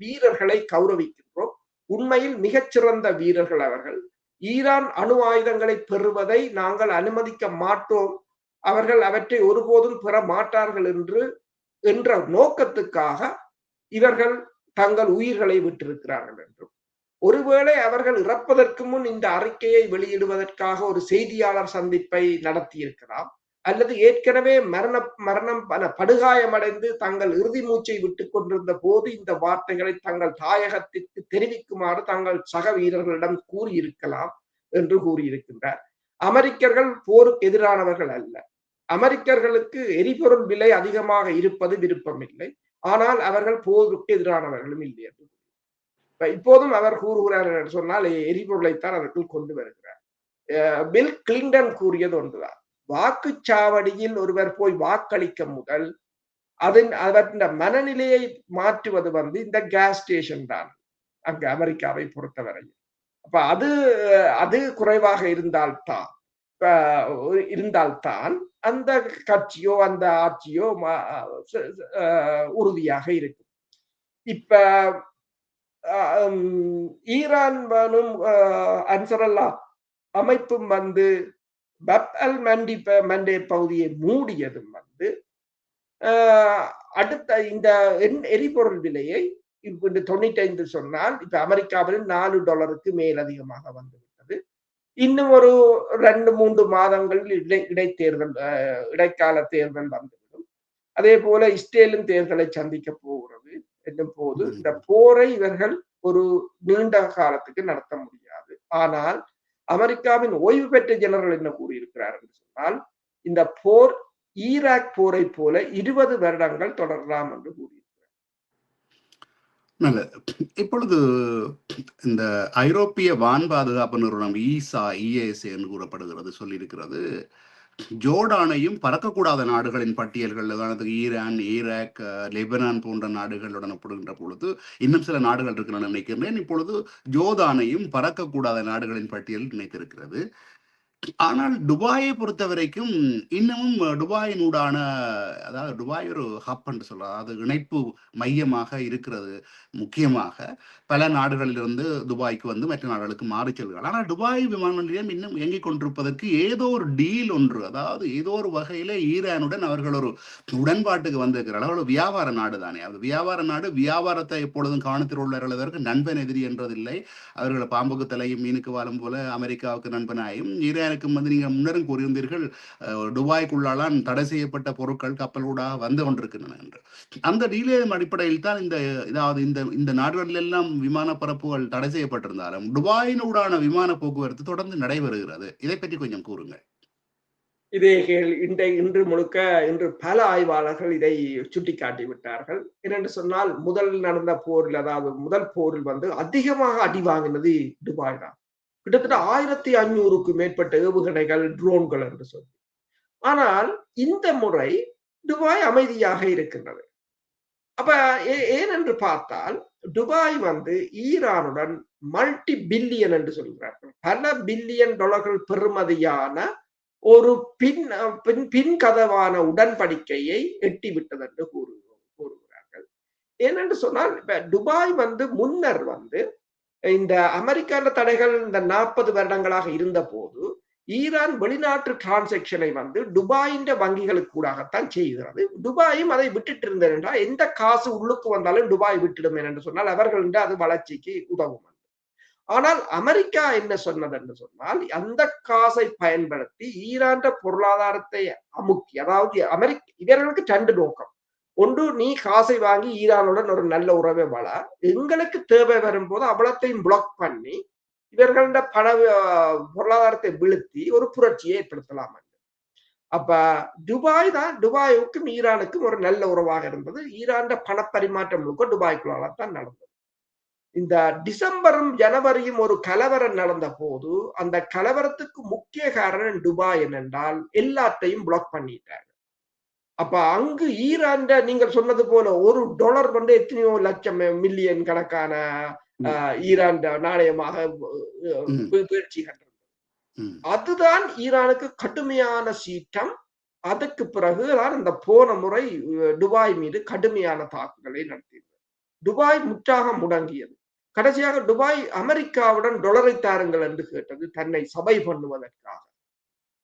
வீரர்களை கௌரவிக்கின்றோம், உண்மையில் மிகச்சிறந்த வீரர்கள் அவர்கள், ஈரான் அணு ஆயுதங்களை பெறுவதை நாங்கள் அனுமதிக்க மாட்டோம், அவர்கள் அவற்றை ஒருபோதும் பெற மாட்டார்கள் என்ற நோக்கத்துக்காக இவர்கள் தங்கள் உயிர்களை விட்டிருக்கிறார்கள் என்றும், ஒருவேளை அவர்கள் இறப்பதற்கு முன் இந்த அறிக்கையை வெளியிடுவதற்காக ஒரு செய்தியாளர் சந்திப்பை நடத்தி இருக்கலாம், அல்லது ஏற்கனவே மரணம் படுகாயமடைந்து தங்கள் இறுதி மூச்சை விட்டுக் கொண்டிருந்த போது இந்த வார்த்தைகளை தங்கள் தாயகத்திற்கு தெரிவிக்குமாறு தங்கள் சக வீரர்களிடம் கூறியிருக்கலாம் என்று கூறியிருக்கின்றார். அமெரிக்கர்கள் போருக்கு எதிரானவர்கள் அல்ல, அமெரிக்கர்களுக்கு எரிபொருள் விலை அதிகமாக இருப்பது விருப்பமில்லை, ஆனால் அவர்கள் போருக்கு எதிரானவர்களும் இல்லை என்று இப்போதும் அவர் கூறுகிறார் என்று சொன்னால் எரிபொருளைத்தான் அதற்குள் கொண்டு வருகிறார். பில் கிளின்டன் கூறியது ஒன்றுதான், வாக்குச்சாவடியில் ஒருவர் போய் வாக்களிக்க முதல் அவற்றின் மனநிலையை மாற்றுவது வந்து இந்த கேஸ் ஸ்டேஷன் தான் அங்கு அமெரிக்காவை பொறுத்தவரையில். அப்ப அது குறைவாக இருந்தால்தான் அந்த கட்சியோ அந்த ஆட்சியோ உறுதியாக இருக்கும். இப்ப ஈரானும் அன்சரல்லா அமைப்பும் வந்து பப் அல் மண்டே பகுதியை மூடியதும் வந்து அடுத்த இந்த எரிபொருள் விலையை இப்ப 95 சொன்னால் இப்ப அமெரிக்காவில் $4 மேல் அதிகமாக வந்துவிட்டது. இன்னும் ஒரு 2-3 மாதங்களில் இடைக்கால தேர்தல் வந்துவிடும். அதே போல இஸ்ரேலும் தேர்தலை சந்திக்க போகிறது என்னும் போது இந்த போரை இவர்கள் ஒரு நீண்ட காலத்துக்கு நடத்த முடியாது. ஆனால் அமெரிக்காவின் ஓய்வு பெற்ற ஜெனரல் என்ன கூறியிருக்கிறார் என்று சொன்னால், இந்த போர் ஈராக் போரை போல 20 வருடங்கள் தொடரலாம் என்று கூறியிருக்கிறார். நல்லது. இப்பொழுது இந்த ஐரோப்பிய வான் பாதுகாப்பு நிறுவனம் ESA என்று கூறப்படுகிறது சொல்லியிருக்கிறது, ஜோர்டானையும் பறக்கக்கூடாத நாடுகளின் பட்டியல்கள், உதாரணத்துக்கு ஈரான், ஈராக், லெபனான் போன்ற நாடுகளுடன் ஒப்பிடுகின்ற பொழுது இன்னும் சில நாடுகள் இருக்கின்றன நினைக்கிறேன். இப்பொழுது ஜோர்டானையும் பறக்கக்கூடாத நாடுகளின் பட்டியல் நினைத்திருக்கிறது. ஆனால் துபாயை பொறுத்த வரைக்கும் இன்னமும் துபாயினூடான, அதாவது துபாய் ஒரு ஹப் என்று சொல்லலாம், அதாவது இணைப்பு மையமாக இருக்கிறது. முக்கியமாக பல நாடுகளிலிருந்து துபாய்க்கு வந்து மற்ற நாடுகளுக்கு மாறி செல்கிறார்கள். ஆனால் துபாய் விமான நிலையம் இன்னும் இயங்கிக் கொண்டிருப்பதற்கு ஏதோ ஒரு டீல் ஒன்று, அதாவது ஏதோ ஒரு வகையில ஈரானுடன் அவர்கள் ஒரு உடன்பாட்டுக்கு வந்திருக்கிறார்கள். ஒரு வியாபார நாடு தானே, அது வியாபார நாடு. வியாபாரத்தை எப்பொழுதும் கவனத்தில் உள்ளவர்களுக்கு நண்பன் எதிரி என்றதில்லை. அவர்கள் பாம்புக்கு தலையும் மீனுக்கு வாழும் போல அமெரிக்காவுக்கு நண்பனாயும் ஈரானுக்கும் வந்து நீங்க முன்னரும் கூறியிருந்தீர்கள், துபாய்க்குள்ளாலாம் தடை செய்யப்பட்ட பொருட்கள் கப்பலூடாக வந்து கொண்டிருக்கின்றன என்று. அந்த டீலியம் அடிப்படையில் தான் இந்த, அதாவது இந்த இந்த நாடுகளில் எல்லாம் விமான பரப்புகள் தடை செய்யப்பட்டிருந்தாலும் துபாயினூடான விமான போக்குவரத்து தொடர்ந்து நடைபெறுகிறது. இதை பற்றி கொஞ்சம் கூறுங்கள். இதே இன்று முழுக்க இன்று பல ஆய்வாளர்கள் இதை சுட்டிக்காட்டி விட்டார்கள். என்னென்று சொன்னால், முதல் நடந்த போரில், அதாவது முதல் போரில் வந்து அதிகமாக அடி வாங்கினது துபாய் தான். கிட்டத்தட்ட 1500க்கு மேற்பட்ட ஏவுகணைகள், ட்ரோன்கள் என்று சொல்லி. ஆனால் இந்த முறை துபாய் அமைதியாக இருக்கின்றது. அப்ப ஏனென்று பார்த்தால், துபாய் வந்து ஈரானுடன் மல்டி பில்லியன் என்று சொல்கிறார்கள், பல பில்லியன் டாலர்கள் பெறுமதியான ஒரு பின் கதவான உடன்படிக்கையை எட்டிவிட்டது என்று கூறுகிறார்கள். ஏனென்று சொன்னால், இப்ப துபாய் வந்து முன்னர் வந்து இந்த அமெரிக்கான தடைகள் இந்த 40 வருடங்களாக இருந்த போது ஈரான் வெளிநாட்டு டிரான்சாக்சனை வந்து துபாயின் வங்கிகளுக்கு கூடாகத்தான் செய்கிறது. துபாயும் அதை விட்டுட்டு இருந்தது என்றால், எந்த காசு உள்ளுக்கு வந்தாலும் துபாய் விட்டுடும் என்று சொன்னால் அவர்கள் அது வளர்ச்சிக்கு உதவும். ஆனால் அமெரிக்கா என்ன சொன்னது என்று சொன்னால், அந்த காசை பயன்படுத்தி ஈரான் பொருளாதாரத்தை அமுக்கி, அதாவது இவர்களுக்கு 2 நோக்கம். ஒன்று, நீ காசை வாங்கி ஈரானுடன் ஒரு நல்ல உறவை வள, எங்களுக்கு தேவை வரும்போது அவ்வளத்தையும் பிளாக் பண்ணி இவர்கள பொருளாதாரத்தை வீழ்த்தி ஒரு புரட்சியை ஏற்படுத்தலாம். அப்ப துபாய்க்கும் ஈரானுக்கும் ஒரு நல்ல உறவாக இருந்தது. ஈரான் பணப்பரிமாற்றம் முழுக்க துபாய்க்குள்ளால தான் நடந்தது. இந்த டிசம்பரும் ஜனவரியும் ஒரு கலவரம் நடந்த போது, அந்த கலவரத்துக்கு முக்கிய காரணம் துபாய் என்னென்றால், எல்லாத்தையும் பிளாக் பண்ணிட்டாங்க. அப்ப அங்கு ஈரான், நீங்கள் சொன்னது போல $1 வந்து எத்தனையோ லட்சம் மில்லியன் கணக்கான ஈரான் நாணயமாக வீழ்ச்சி கண்டது. அதுதான் ஈரானுக்கு கடுமையான சீற்றம். அதுக்கு பிறகுதான் இந்த போன முறை துபாய் மீது கடுமையான தாக்குதலை நடத்தியது. துபாய் முற்றாக முடங்கியது. கடைசியாக துபாய் அமெரிக்காவுடன் டாலரை தாருங்கள் என்று கேட்டது, தன்னை சபை பண்ணுவதற்காக.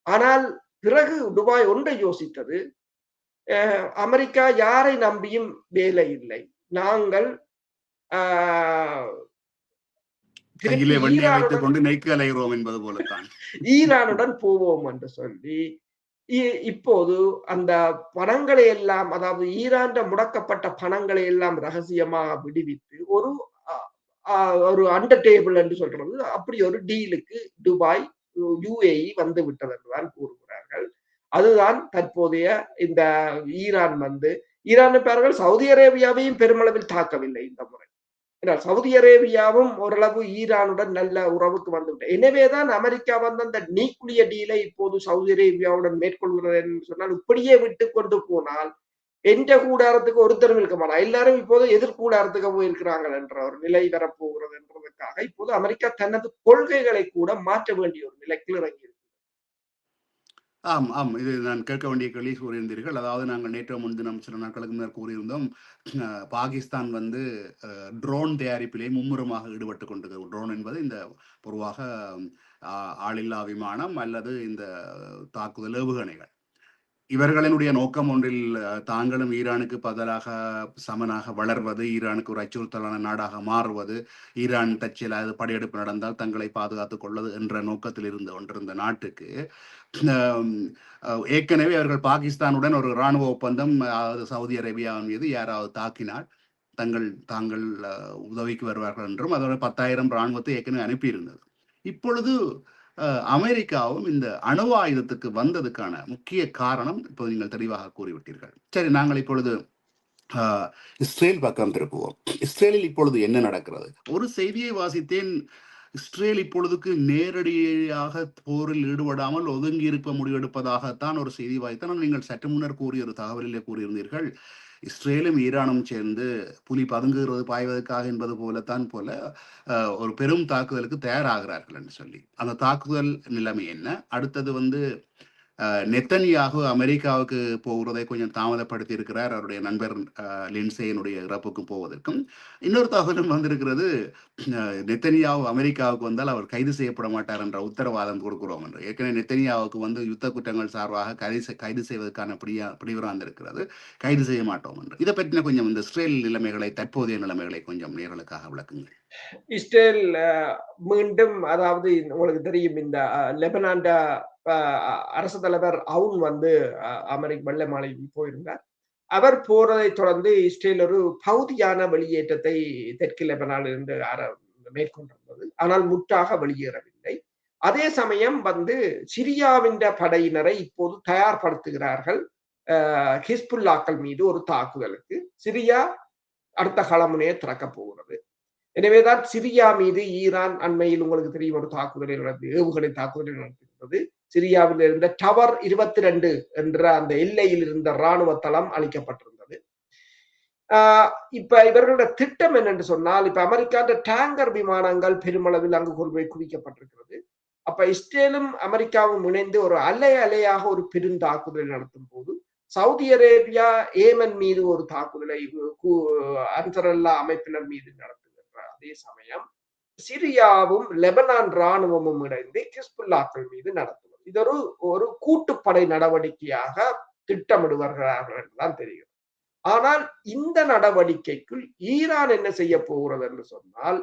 ஆனால் பிறகு துபாய் ஒன்றை யோசித்தது, அமெரிக்கா யாரை நம்பியும் வேலை இல்லை, நாங்கள் ஈரானுடன் போவோம் என்று சொல்லி இப்போது அந்த பணங்களை எல்லாம், அதாவது ஈரான் முடக்கப்பட்ட பணங்களை எல்லாம் ரகசியமாக விடுவித்து ஒரு அண்டர் டேபிள் என்று சொல்றது, அப்படி ஒரு டீலுக்கு துபாய் UAE வந்து விட்டது என்றுதான் கூறுகிறார்கள். அதுதான் தற்போதைய இந்த ஈரான் வந்து, ஈரான் பேர்கள் சவுதி அரேபியாவையும் பெருமளவில் தாக்கவில்லை இந்த முறை. சவுதி அரேபியாவும் ஓரளவு ஈரானுடன் நல்ல உறவுக்கு வந்துவிட்டது. எனவேதான் அமெரிக்கா வந்து அந்த நியூக்ளிய டீலை இப்போது சவுதி அரேபியாவுடன் மேற்கொள்கிறது என்று சொன்னால், இப்படியே விட்டு கொண்டு போனால் எந்த கூடாரத்துக்கு ஒருத்தரும் இருக்க மாட்டா, எல்லாரும் இப்போது எதிர்கூடாரத்துக்கு போயிருக்கிறாங்க என்ற ஒரு நிலை வரப்போகிறது என்றதற்காக இப்போது அமெரிக்கா தனது கொள்கைகளை கூட மாற்ற வேண்டிய ஒரு நிலைக்கு இறங்கி. ஆம் ஆம், இது நான் கேட்க வேண்டிய கேள்வி கூறியிருந்தீர்கள். அதாவது நாங்கள் நேற்று முன்தினம் சில நாட்களுக்கு முன்னர் கூறியிருந்தோம், பாகிஸ்தான் வந்து ட்ரோன் தயாரிப்பிலே மும்முரமாக ஈடுபட்டு கொண்டிருக்கிறது. ட்ரோன் என்பது இந்த பொதுவாக ஆளில்லா விமானம் அல்லது இந்த தாக்குதல் ஏவுகணைகள். இவர்களினுடைய நோக்கம் ஒன்றில், தாங்களும் ஈரானுக்கு பதிலாக சமனாக வளர்வது, ஈரானுக்கு ஒரு அச்சுறுத்தலான நாடாக மாறுவது, ஈரான் தச்சில் அது படையெடுப்பு நடந்தால் தங்களை பாதுகாத்துக் கொள்வது என்ற நோக்கத்தில் ஒன்றிருந்த நாட்டுக்கு ஏற்கனவே அவர்கள் பாகிஸ்தானுடன் ஒரு இராணுவ ஒப்பந்தம், சவுதி அரேபியாவின் மீது யாராவது தாக்கினால் தாங்கள் உதவிக்கு வருவார்கள் என்றும், அதோட 10,000 இராணுவத்தை ஏற்கனவே அனுப்பியிருந்தது. இப்பொழுது அமெரிக்காவும் இந்த அணு ஆயுதத்துக்கு வந்ததுக்கான முக்கிய காரணம் இப்போது நீங்கள் தெளிவாக கூறிவிட்டீர்கள். சரி, நாங்கள் இப்பொழுது இஸ்ரேல் பக்கம் திருப்புவோம். இஸ்ரேலில் இப்பொழுது என்ன நடக்கிறது? ஒரு செய்தியை வாசித்தேன். இஸ்ரேல் இப்பொழுதுக்கு நேரடியாக போரில் ஈடுபடாமல் ஒதுங்கி இருக்க முடிவெடுப்பதாகத்தான் ஒரு செய்தி வாய்த்தான். நீங்கள் சற்று முன்னர் கூறிய ஒரு தகவலிலே கூறியிருந்தீர்கள், இஸ்ரேலும் ஈரானும் சேர்ந்து புலி பதுங்குகிறது பாய்வதற்காக என்பது போலத்தான் போல ஒரு பெரும் தாக்குதலுக்கு தயாராகிறார்கள் என்று சொல்லி அந்த தாக்குதல் நிலைமை என்ன? அடுத்தது வந்து நெத்தன்யாகு அமெரிக்காவுக்கு போகிறதை கொஞ்சம் தாமதப்படுத்தி இருக்கிறார் அவருடைய நண்பர் லின்சேனுடைய இறப்புக்கு போவதற்கும். இன்னொரு தகவலும் வந்திருக்கிறது, நெத்தன்யாவு அமெரிக்காவுக்கு வந்தால் அவர் கைது செய்யப்பட மாட்டார் என்ற உத்தரவாதம் கொடுக்கிறோம் என்று. ஏற்கனவே நெத்தன்யாவுக்கு வந்து யுத்த குற்றங்கள் சார்பாக கைது செய்வதற்கான பிடிவராந்து இருக்கிறது, கைது செய்ய மாட்டோம் என்று. இதை பற்றின கொஞ்சம் இந்த இஸ்ரேல் நிலைமைகளை, தற்போதைய நிலைமைகளை கொஞ்சம் நேர்களுக்காக விளக்குங்கள். இஸ்ரேல் மீண்டும், அதாவது உங்களுக்கு தெரியும், இந்த லெபனான் அரசு தலைவர் அவுன் வந்து அமெரிக்க வெள்ளை மாளிகைக்கு போயிருந்தார். அவர் போறதை தொடர்ந்து இஸ்ரேல் ஒரு பகுதியான வெளியேற்றத்தை தெற்கு லெபனானில் இருந்து மேற்கொண்டிருந்தது. ஆனால் முற்றாக வெளியேறவில்லை. அதே சமயம் வந்து சிரியாவின் படையினரை இப்போது தயார்படுத்துகிறார்கள் ஹிஸ்புல்லாக்கள் மீது ஒரு தாக்குதலுக்கு. சிரியா அடுத்த களமுனையை திறக்கப் போகிறது. எனவேதான் சிரியா மீது ஈரான் அண்மையில் உங்களுக்கு தெரியும் ஒரு தாக்குதலை நடத்தி, ஏவுகணை தாக்குதலை நடத்தியிருந்தது. சிரியாவில் இருந்த டவர் 22 என்ற அந்த எல்லையில் இருந்த இராணுவ தளம் அளிக்கப்பட்டிருந்தது. இப்ப இவர்களோட திட்டம் என்னென்று சொன்னால், இப்ப அமெரிக்காண்ட டேங்கர் விமானங்கள் பெருமளவில் அங்கு கொண்டு போய் குவிக்கப்பட்டிருக்கிறது. அப்ப இஸ்ரேலும் அமெரிக்காவும் இணைந்து ஒரு அலையாக ஒரு பெருந்தாக்குதலை நடத்தும் போது சவுதி அரேபியா ஏமன் மீது ஒரு தாக்குதலை அன்சரல்லா அமைப்பினர் மீது நடத்துகின்ற அதே சமயம் சிரியாவும் லெபனான் இராணுவமும் இணைந்து ஹிஸ்புல்லாக்கள் மீது நடத்துவது. இது ஒரு கூட்டுப்படை நடவடிக்கையாக திட்டமிடுவார்கள் என்றுதான் தெரியும். ஆனால் இந்த நடவடிக்கைக்குள் ஈரான் என்ன செய்ய போகிறது என்று சொன்னால்,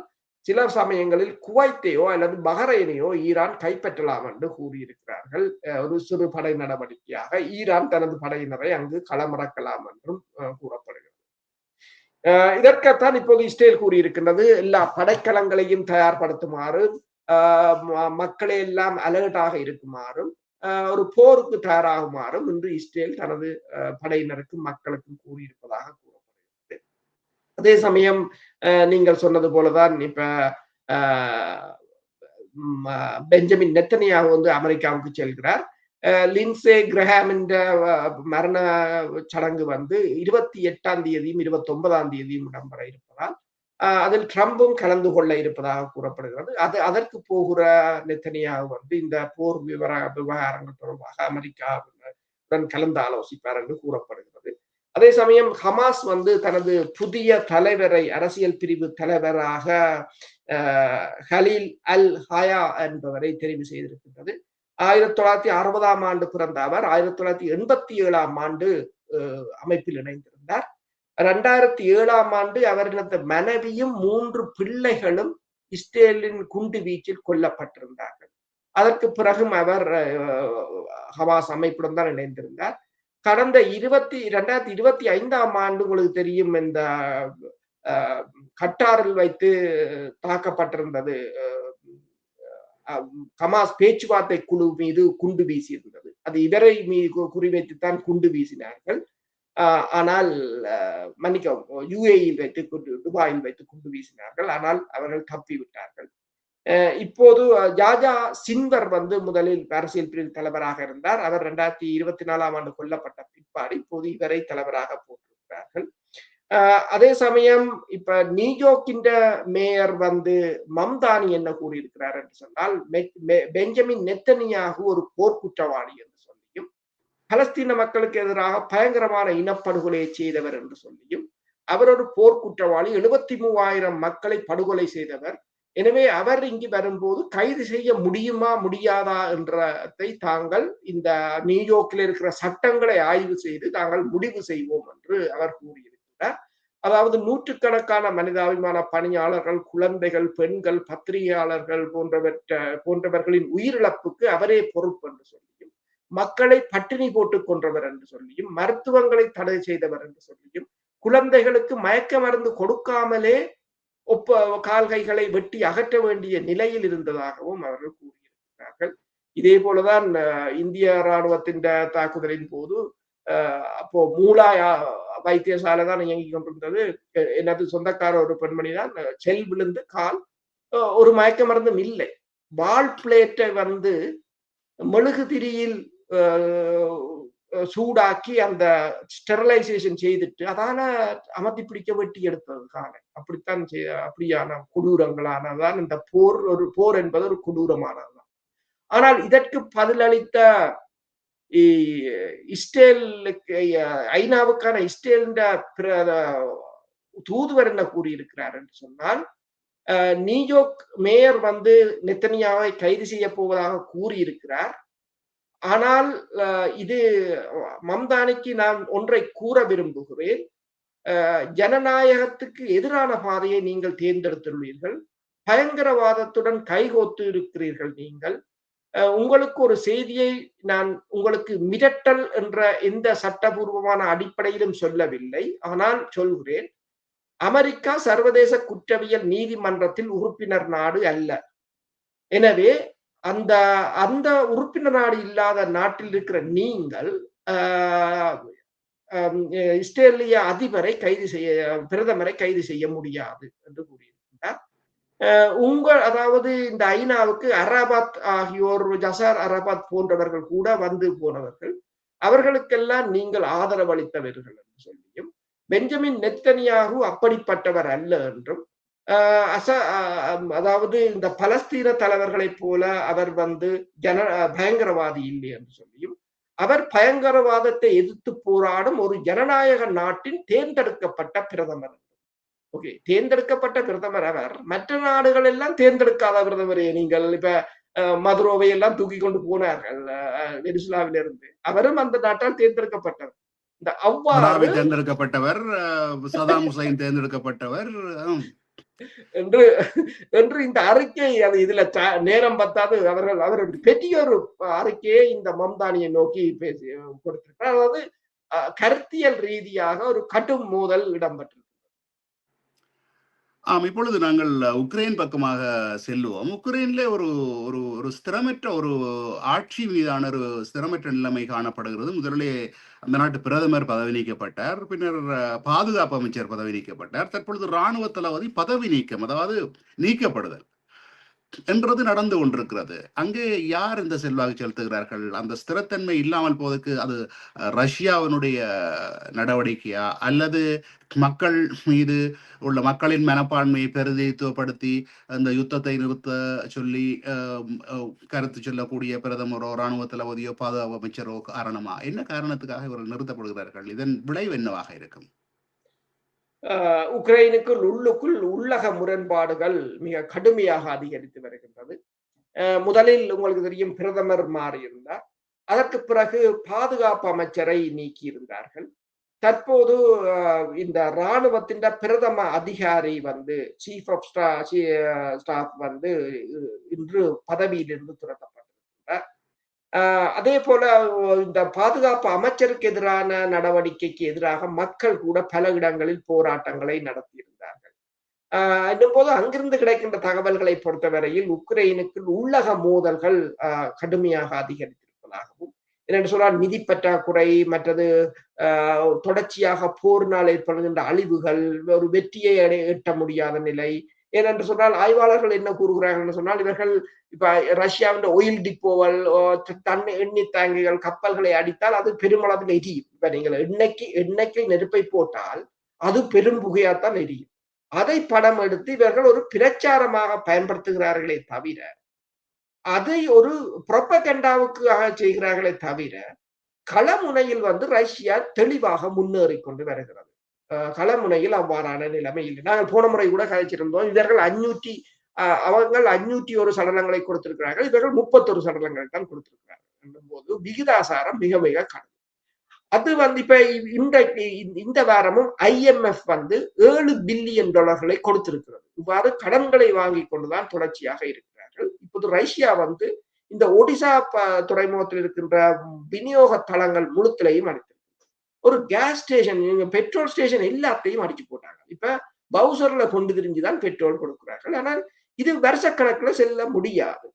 சில சமயங்களில் குவைத்தையோ அல்லது பஹ்ரைனையோ ஈரான் கைப்பற்றலாம் என்று கூறியிருக்கிறார்கள். ஒரு சிறு படை நடவடிக்கையாக ஈரான் தனது படையினரை அங்கு களமிறக்கலாம் என்றும் கூறப்படுகிறது. இதற்குத்தான் இப்போது இஸ்ரேல் கூறியிருக்கின்றது, எல்லா படைக்கலங்களையும் தயார்படுத்துமாறு, மக்களை எல்லாம் அலர்ட்டாக இருக்குமாறும், ஒரு போருக்கு தயாராகுமாறும் இன்று இஸ்ரேல் தனது படையினருக்கும் மக்களுக்கும் கூறியிருப்பதாக கூறப்படுகிறது. அதே சமயம் நீங்கள் சொன்னது போலதான் இப்ப பெஞ்சமின் நெத்தனியாகு வந்து அமெரிக்காவுக்கு செல்கிறார். லின்சே கிரஹாமின் மரண சடங்கு வந்து 28ஆம் தேதியும் 29ஆம் தேதியும் இடம்பெற இருப்பதால் அதில் ட்ரம்பும் கலந்து கொள்ள இருப்பதாக கூறப்படுகிறது. அதற்கு போகிற நெத்தனியாகு வந்து இந்த போர் விவகாரங்கள் தொடர்பாக அமெரிக்காவுடன் கலந்து ஆலோசிப்பார் என்று கூறப்படுகிறது. அதே சமயம் ஹமாஸ் வந்து தனது புதிய தலைவரை, அரசியல் பிரிவு தலைவராக ஹலீல் அல் ஹயா என்பவரை தெரிவு செய்திருக்கின்றது. 1960ஆம் ஆண்டு பிறந்த அவர் 1987ஆம் ஆண்டு அமைப்பில் இணைந்திருந்தார். 2007ஆம் ஆண்டு அவரது மனைவியும் 3 பிள்ளைகளும் இஸ்ரேலின் குண்டு வீச்சில் கொல்லப்பட்டிருந்தார்கள். அதற்கு பிறகும் அவர் ஹமாஸ் அமைப்புடன் தான் இணைந்திருந்தார். கடந்த 2025ஆம் ஆண்டு உங்களுக்கு தெரியும், இந்த கட்டாரில் வைத்து தாக்கப்பட்டிருந்தது ஹமாஸ் பேச்சுவார்த்தை குழு மீது குண்டு வீசி இருந்தது. அது இவரை மீது குறிவைத்துத்தான் குண்டு வீசினார்கள். ஆனால் மன்னிக்கவும், யுஏஇயில் வைத்து துபாயில் வைத்து குண்டு வீசினார்கள். ஆனால் அவர்கள் தப்பிவிட்டார்கள். இப்போது ஜாஜா சின்வர் வந்து முதலில் அரசியல் பிரிவு தலைவராக இருந்தார். அவர் 2024ஆம் ஆண்டு கொல்லப்பட்ட பிற்பாடு இப்போது இவரை தலைவராக போட்டிருக்கிறார்கள். அதே சமயம் இப்ப நியூயார்க்கின் மேயர் வந்து மம்தானி என்ன கூறியிருக்கிறார் என்று சொன்னால், பெஞ்சமின் நெத்தனியாகு ஒரு போர்க்குற்றவாளி என்று சொல்லியும், பலஸ்தீன மக்களுக்கு எதிராக பயங்கரமான இனப்படுகொலையை செய்தவர் என்று சொல்லியும், அவர் ஒரு போர்க்குற்றவாளி, 73,000 மக்களை படுகொலை செய்தவர். எனவே அவர் இங்கு வரும்போது கைது செய்ய முடியுமா முடியாதா என்றதை தாங்கள் இந்த நியூயார்க்கில் இருக்கிற சட்டங்களை ஆய்வு செய்து தாங்கள் முடிவு செய்வோம் என்று அவர் கூறியிருக்கிறார். அதாவது நூற்றுக்கணக்கான மனிதாபிமான பணியாளர்கள், குழந்தைகள், பெண்கள், பத்திரிகையாளர்கள் போன்றவர்களின் உயிரிழப்புக்கு அவரே பொறுப்பு என்று சொல்லியும், மக்களை பட்டினி போட்டுக் கொன்றவர் என்று சொல்லியும், மருத்துவங்களை தடை செய்தவர் என்று சொல்லியும், குழந்தைகளுக்கு மயக்க மருந்து கொடுக்காமலே கால்கைகளை வெட்டி அகற்ற வேண்டிய நிலையில் இருந்ததாகவும் அவர்கள் கூறியிருக்கிறார்கள். இதே போலதான் இந்திய இராணுவத்தின் தாக்குதலின் போது அப்போ மூலா வைத்தியசாலை தான் இயங்கிக் கொண்டிருந்தது. எனது சொந்தக்கார ஒரு பெண்மணி தான் செல் விழுந்து கால், ஒரு மயக்க மருந்தும் இல்லை, வால் பிளேட்டை வந்து மெழுகுதிரியில் சூடாக்கி அந்த ஸ்டெரிலைசேஷன் செய்துட்டு அதால அமர்த்தி பிடிக்க வெட்டி எடுத்தது காலை. அப்படித்தான் அப்படியான கொடூரங்களானதான் இந்த போர் என்பது ஒரு கொடூரமானதுதான். ஆனால் இதற்கு பதிலளித்த இஸ்ரேலுக்கு ஐநாவுக்கான இஸ்ரேலின் தூதுவர் என்ன கூறியிருக்கிறார் என்று சொன்னால், நியூயார்க் மேயர் வந்து நெத்தனியாவை கைது செய்ய போவதாக கூறியிருக்கிறார். ஆனால் இது மம்தானிக்கு நான் ஒன்றை கூற விரும்புகிறேன். ஜனநாயகத்துக்கு எதிரான பாதையை நீங்கள் தேர்ந்தெடுத்துள்ளீர்கள். பயங்கரவாதத்துடன் கைகோத்து இருக்கிறீர்கள். நீங்கள் உங்களுக்கு ஒரு செய்தியை நான் உங்களுக்கு மிரட்டல் என்ற எந்த சட்டபூர்வமான அடிப்படையிலும் சொல்லவில்லை. ஆனால் சொல்கிறேன், அமெரிக்கா சர்வதேச குற்றவியல் நீதிமன்றத்தில் உறுப்பினர் நாடு அல்ல. எனவே அந்த அந்த உறுப்பினர் நாடு இல்லாத நாட்டில் இருக்கிற நீங்கள் இஸ்ரேலிய அதிபரை கைது செய்ய, பிரதமரை கைது செய்ய முடியாது என்று கூறியிருக்கிறார். அதாவது இந்த ஐநாவுக்கு அரபாத் ஆகியோர், ஜசார் அரபாத் போன்றவர்கள் கூட வந்து போனவர்கள், அவர்களுக்கெல்லாம் நீங்கள் ஆதரவு அளித்தவர்கள் என்று சொல்லியும், பெஞ்சமின் நெத்தனியாகு அப்படிப்பட்டவர் அல்ல என்றும், அதாவது இந்த பலஸ்தீன தலைவர்களைப் போல அவர் வந்து பயங்கரவாதி இல்லை என்று சொல்லியும், அவர் பயங்கரவாதத்தை எதிர்த்து போராடும் ஒரு ஜனநாயக நாட்டின் தேர்ந்தெடுக்கப்பட்ட பிரதமர். ஓகே, தேர்ந்தெடுக்கப்பட்ட பிரதமர் அவர். மற்ற நாடுகள் எல்லாம் தேர்ந்தெடுக்காத பிரதமரே. நீங்கள் இப்ப மதுரோவை எல்லாம் தூக்கி கொண்டு போனார்கள் வெனிசுலாவிலிருந்து. அவரும் அந்த நாட்டால் தேர்ந்தெடுக்கப்பட்டவர். இந்த அவ்வாறு தேர்ந்தெடுக்கப்பட்டவர், சதாம் ஹுசைன் தேர்ந்தெடுக்கப்பட்டவர் என்று இந்த அறிக்கை, அது இதுல நேரம் பத்தாது, அவருடைய பெரிய ஒரு அறிக்கையை இந்த மம்தானியை நோக்கி பேசி கொடுத்திருக்கிறார். அதாவது கருத்தியல் ரீதியாக ஒரு கடும் மோதல் இடம்பெற்றது. இப்பொழுது நாங்கள் உக்ரைன் பக்கமாக செல்லுவோம். உக்ரைன்ல ஒரு ஒரு ஒரு ஸ்திரமற்ற ஒரு ஆட்சி மீதான ஒரு ஸ்திரமற்ற நிலைமை காணப்படுகிறது. முதலிலே அந்த நாட்டு பிரதமர் பதவி நீக்கப்பட்டார், பின்னர் பாதுகாப்பு அமைச்சர் பதவி நீக்கப்பட்டார், தற்பொழுது இராணுவ தளபதி பதவி நீக்கம், அதாவது நீக்கப்படுதல் என்றது நடந்து கொண்டிருக்கிறது. அங்கே யார் இந்த செல்வாக்கு செலுத்துகிறார்கள்? அந்த ஸ்திரத்தன்மை இல்லாமல் போவதற்கு அது ரஷ்யாவினுடைய நடவடிக்கையா, அல்லது மக்கள் மீது உள்ள மக்களின் மனப்பான்மையை பிரதிநிதித்துவப்படுத்தி அந்த யுத்தத்தை நிறுத்த சொல்லி கருத்து சொல்லக்கூடிய பிரதமரோ இராணுவ தளபதியோ பாதுகாப்பு அமைச்சரோ காரணமா? என்ன காரணத்துக்காக இவர்கள் நிறுத்தப்படுகிறார்கள்? இதன் விளைவு என்னவாக இருக்கும்? உக்ரைனுக்குள் உள்ளுக்குள் உள்ளக முரண்பாடுகள் மிக கடுமையாக அதிகரித்து வருகின்றது. முதலில் உங்களுக்கு தெரியும், பிரதமர் மாறியிருந்தார். அதற்கு பிறகு பாதுகாப்பு அமைச்சரை நீக்கி இருந்தார்கள். தற்போது இந்த இராணுவத்தின் பிரதம அதிகாரி வந்து சீஃப் ஆஃப் ஸ்டாஃப் வந்து இன்று பதவியிலிருந்து துரத்தப்பட்டிருக்கிறார். அதே போல இந்த பாதுகாப்பு அமைச்சருக்கு எதிரான நடவடிக்கைக்கு எதிராக மக்கள் கூட பல இடங்களில் போராட்டங்களை நடத்தியிருந்தார்கள். என்னும் போது அங்கிருந்து கிடைக்கின்ற தகவல்களை பொறுத்தவரையில் உக்ரைனுக்கு உள்ளக மோதல்கள் கடுமையாக அதிகரித்திருப்பதாகவும், என்னென்று சொன்னால் நிதி பற்றாக்குறை, மற்றது தொடர்ச்சியாக போரினால் ஏற்படுகின்ற அழிவுகள், ஒரு வெற்றியை எட்ட முடியாத நிலை. ஏனென்று சொன்னால் ஆய்வாளர்கள் என்ன கூறுகிறார்கள் என்று சொன்னால், இவர்கள் இப்ப ரஷ்யாவின் ஆயில் டிப்போவல், எண்ணெய் தாங்கிகள், கப்பல்களை அடித்தால் அது பெருமளவில் எரியும். இப்ப நீங்கள் எண்ணெய்க்கு நெருப்பை போட்டால் அது பெரும் புகையாத்தான் எரியும். அதை படம் எடுத்து இவர்கள் ஒரு பிரச்சாரமாக பயன்படுத்துகிறார்களே தவிர, அதை ஒரு புரோபகண்டாவுக்காக செய்கிறார்களே தவிர, களமுனையில் வந்து ரஷ்யா தெளிவாக முன்னேறி கொண்டு வருகிறது. களமுனையில் அவ்வாறான நிலைமை இல்லை. நாங்கள் போன முறை கூட கழிச்சிருந்தோம். இவர்கள் 501 சடலங்களை கொடுத்திருக்கிறார்கள், இவர்கள் 31 சடலங்களை தான் கொடுத்திருக்கிறார்கள் என்னும் போது விகிதாசாரம் மிக மிக கடும். அது வந்து இப்ப இந்த வாரமும் IMF வந்து $7 பில்லியன் கொடுத்திருக்கிறது. இவ்வாறு கடன்களை வாங்கி கொண்டுதான் தொடர்ச்சியாக இருக்கிறார்கள். இப்போது ரஷ்யா வந்து இந்த ஒடிசா துறைமுகத்தில் இருக்கின்ற விநியோக தளங்கள் முழுத்திலையும் அடித்திருக்கு. ஒரு கேஸ் ஸ்டேஷன், பெட்ரோல் ஸ்டேஷன் எல்லாத்தையும் அடிச்சு போட்டாங்க. இப்ப பவுசர்ல கொண்டு திரிஞ்சுதான் பெட்ரோல் கொடுக்கிறார்கள். ஆனால் இது வருஷக்கணக்கில் செல்ல முடியாது.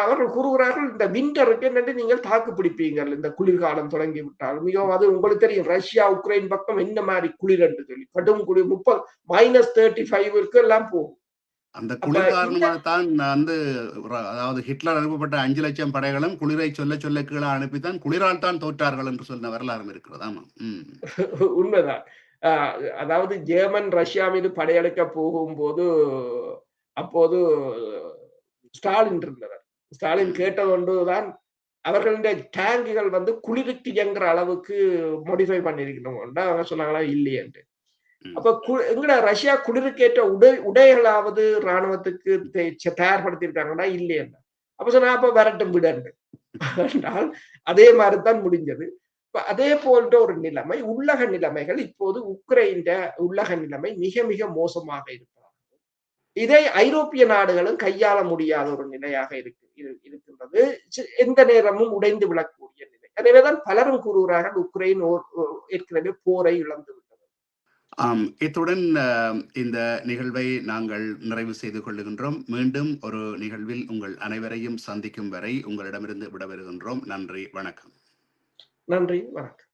அவர்கள் கூறுகிறார்கள், இந்த விண்டருக்கு என்னென்று நீங்கள் தாக்கு பிடிப்பீங்கள், இந்த குளிர்காலம் தொடங்கி விட்டால். மிகவும் அது உங்களுக்கு தெரியும், ரஷ்யா உக்ரைன் பக்கம் என்ன மாதிரி குளிர் என்று சொல்லி கடும் குளிர், -35 எல்லாம் போகும். அந்த அப்ப குளிர் இந்த காரணமாகத்தான் வந்து அதாவது ஹிட்லர் அனுப்பப்பட்ட 5,00,000 படைகளும் குளிரை சொல்ல சொல்ல கீழே அனுப்பித்தான் குளிரால் தான் தோற்றார்கள் என்று சொன்ன வரலாறும் இருக்கிறது. ஆமா. உண்மைதான். அ அதாவது ஜெர்மன் ரஷ்யா மீது படையெடுக்க போகும்போது, அப்போது ஸ்டாலின் இருந்தவர். ஸ்டாலின் ம். கேட்டது ஒன்றுதான், அவர்களுடைய டேங்குகள் வந்து குளிருக்கு இயங்குற அளவுக்கு மாடிஃபை பண்ணியிருக்கணும்டா அவங்க சொன்னாங்களா இல்லையேன்ட்டு. ம். அப்ப எங்கட ரஷ்யா குளிருக்கேற்ற உடைகளாவது ராணுவத்துக்கு தயார்படுத்தியிருக்காங்கன்னா இல்லையேன்டா. அப்ப சொன்னா அப்ப வரட்டும் விடன்னு. என்றால் அதே மாதிரி தான் முடிஞ்சது. அதே போன்ற ஒரு நிலைமை, உள்ளக நிலைமைகள் இப்போது உக்ரைன் உள்ளக நிலைமை மிக மிக மோசமாக இருக்கிறது. இதை ஐரோப்பிய நாடுகளும் கையாள முடியாத ஒரு நிலையாக இருக்கின்றது. எந்த நேரமும் உடைந்து விழக்கூடிய நிலை. எனவேதான் பலரும் கூறுகிறார்கள் உக்ரைன் ஏற்கனவே போரை இழந்து விட்டது. இத்துடன் இந்த நிகழ்வை நாங்கள் நிறைவு செய்து கொள்ளுகின்றோம். மீண்டும் ஒரு நிகழ்வில் உங்கள் அனைவரையும் சந்திக்கும் வரை உங்களிடமிருந்து விடைபெறுகின்றோம். நன்றி, வணக்கம். நன்றி, வணக்கம்.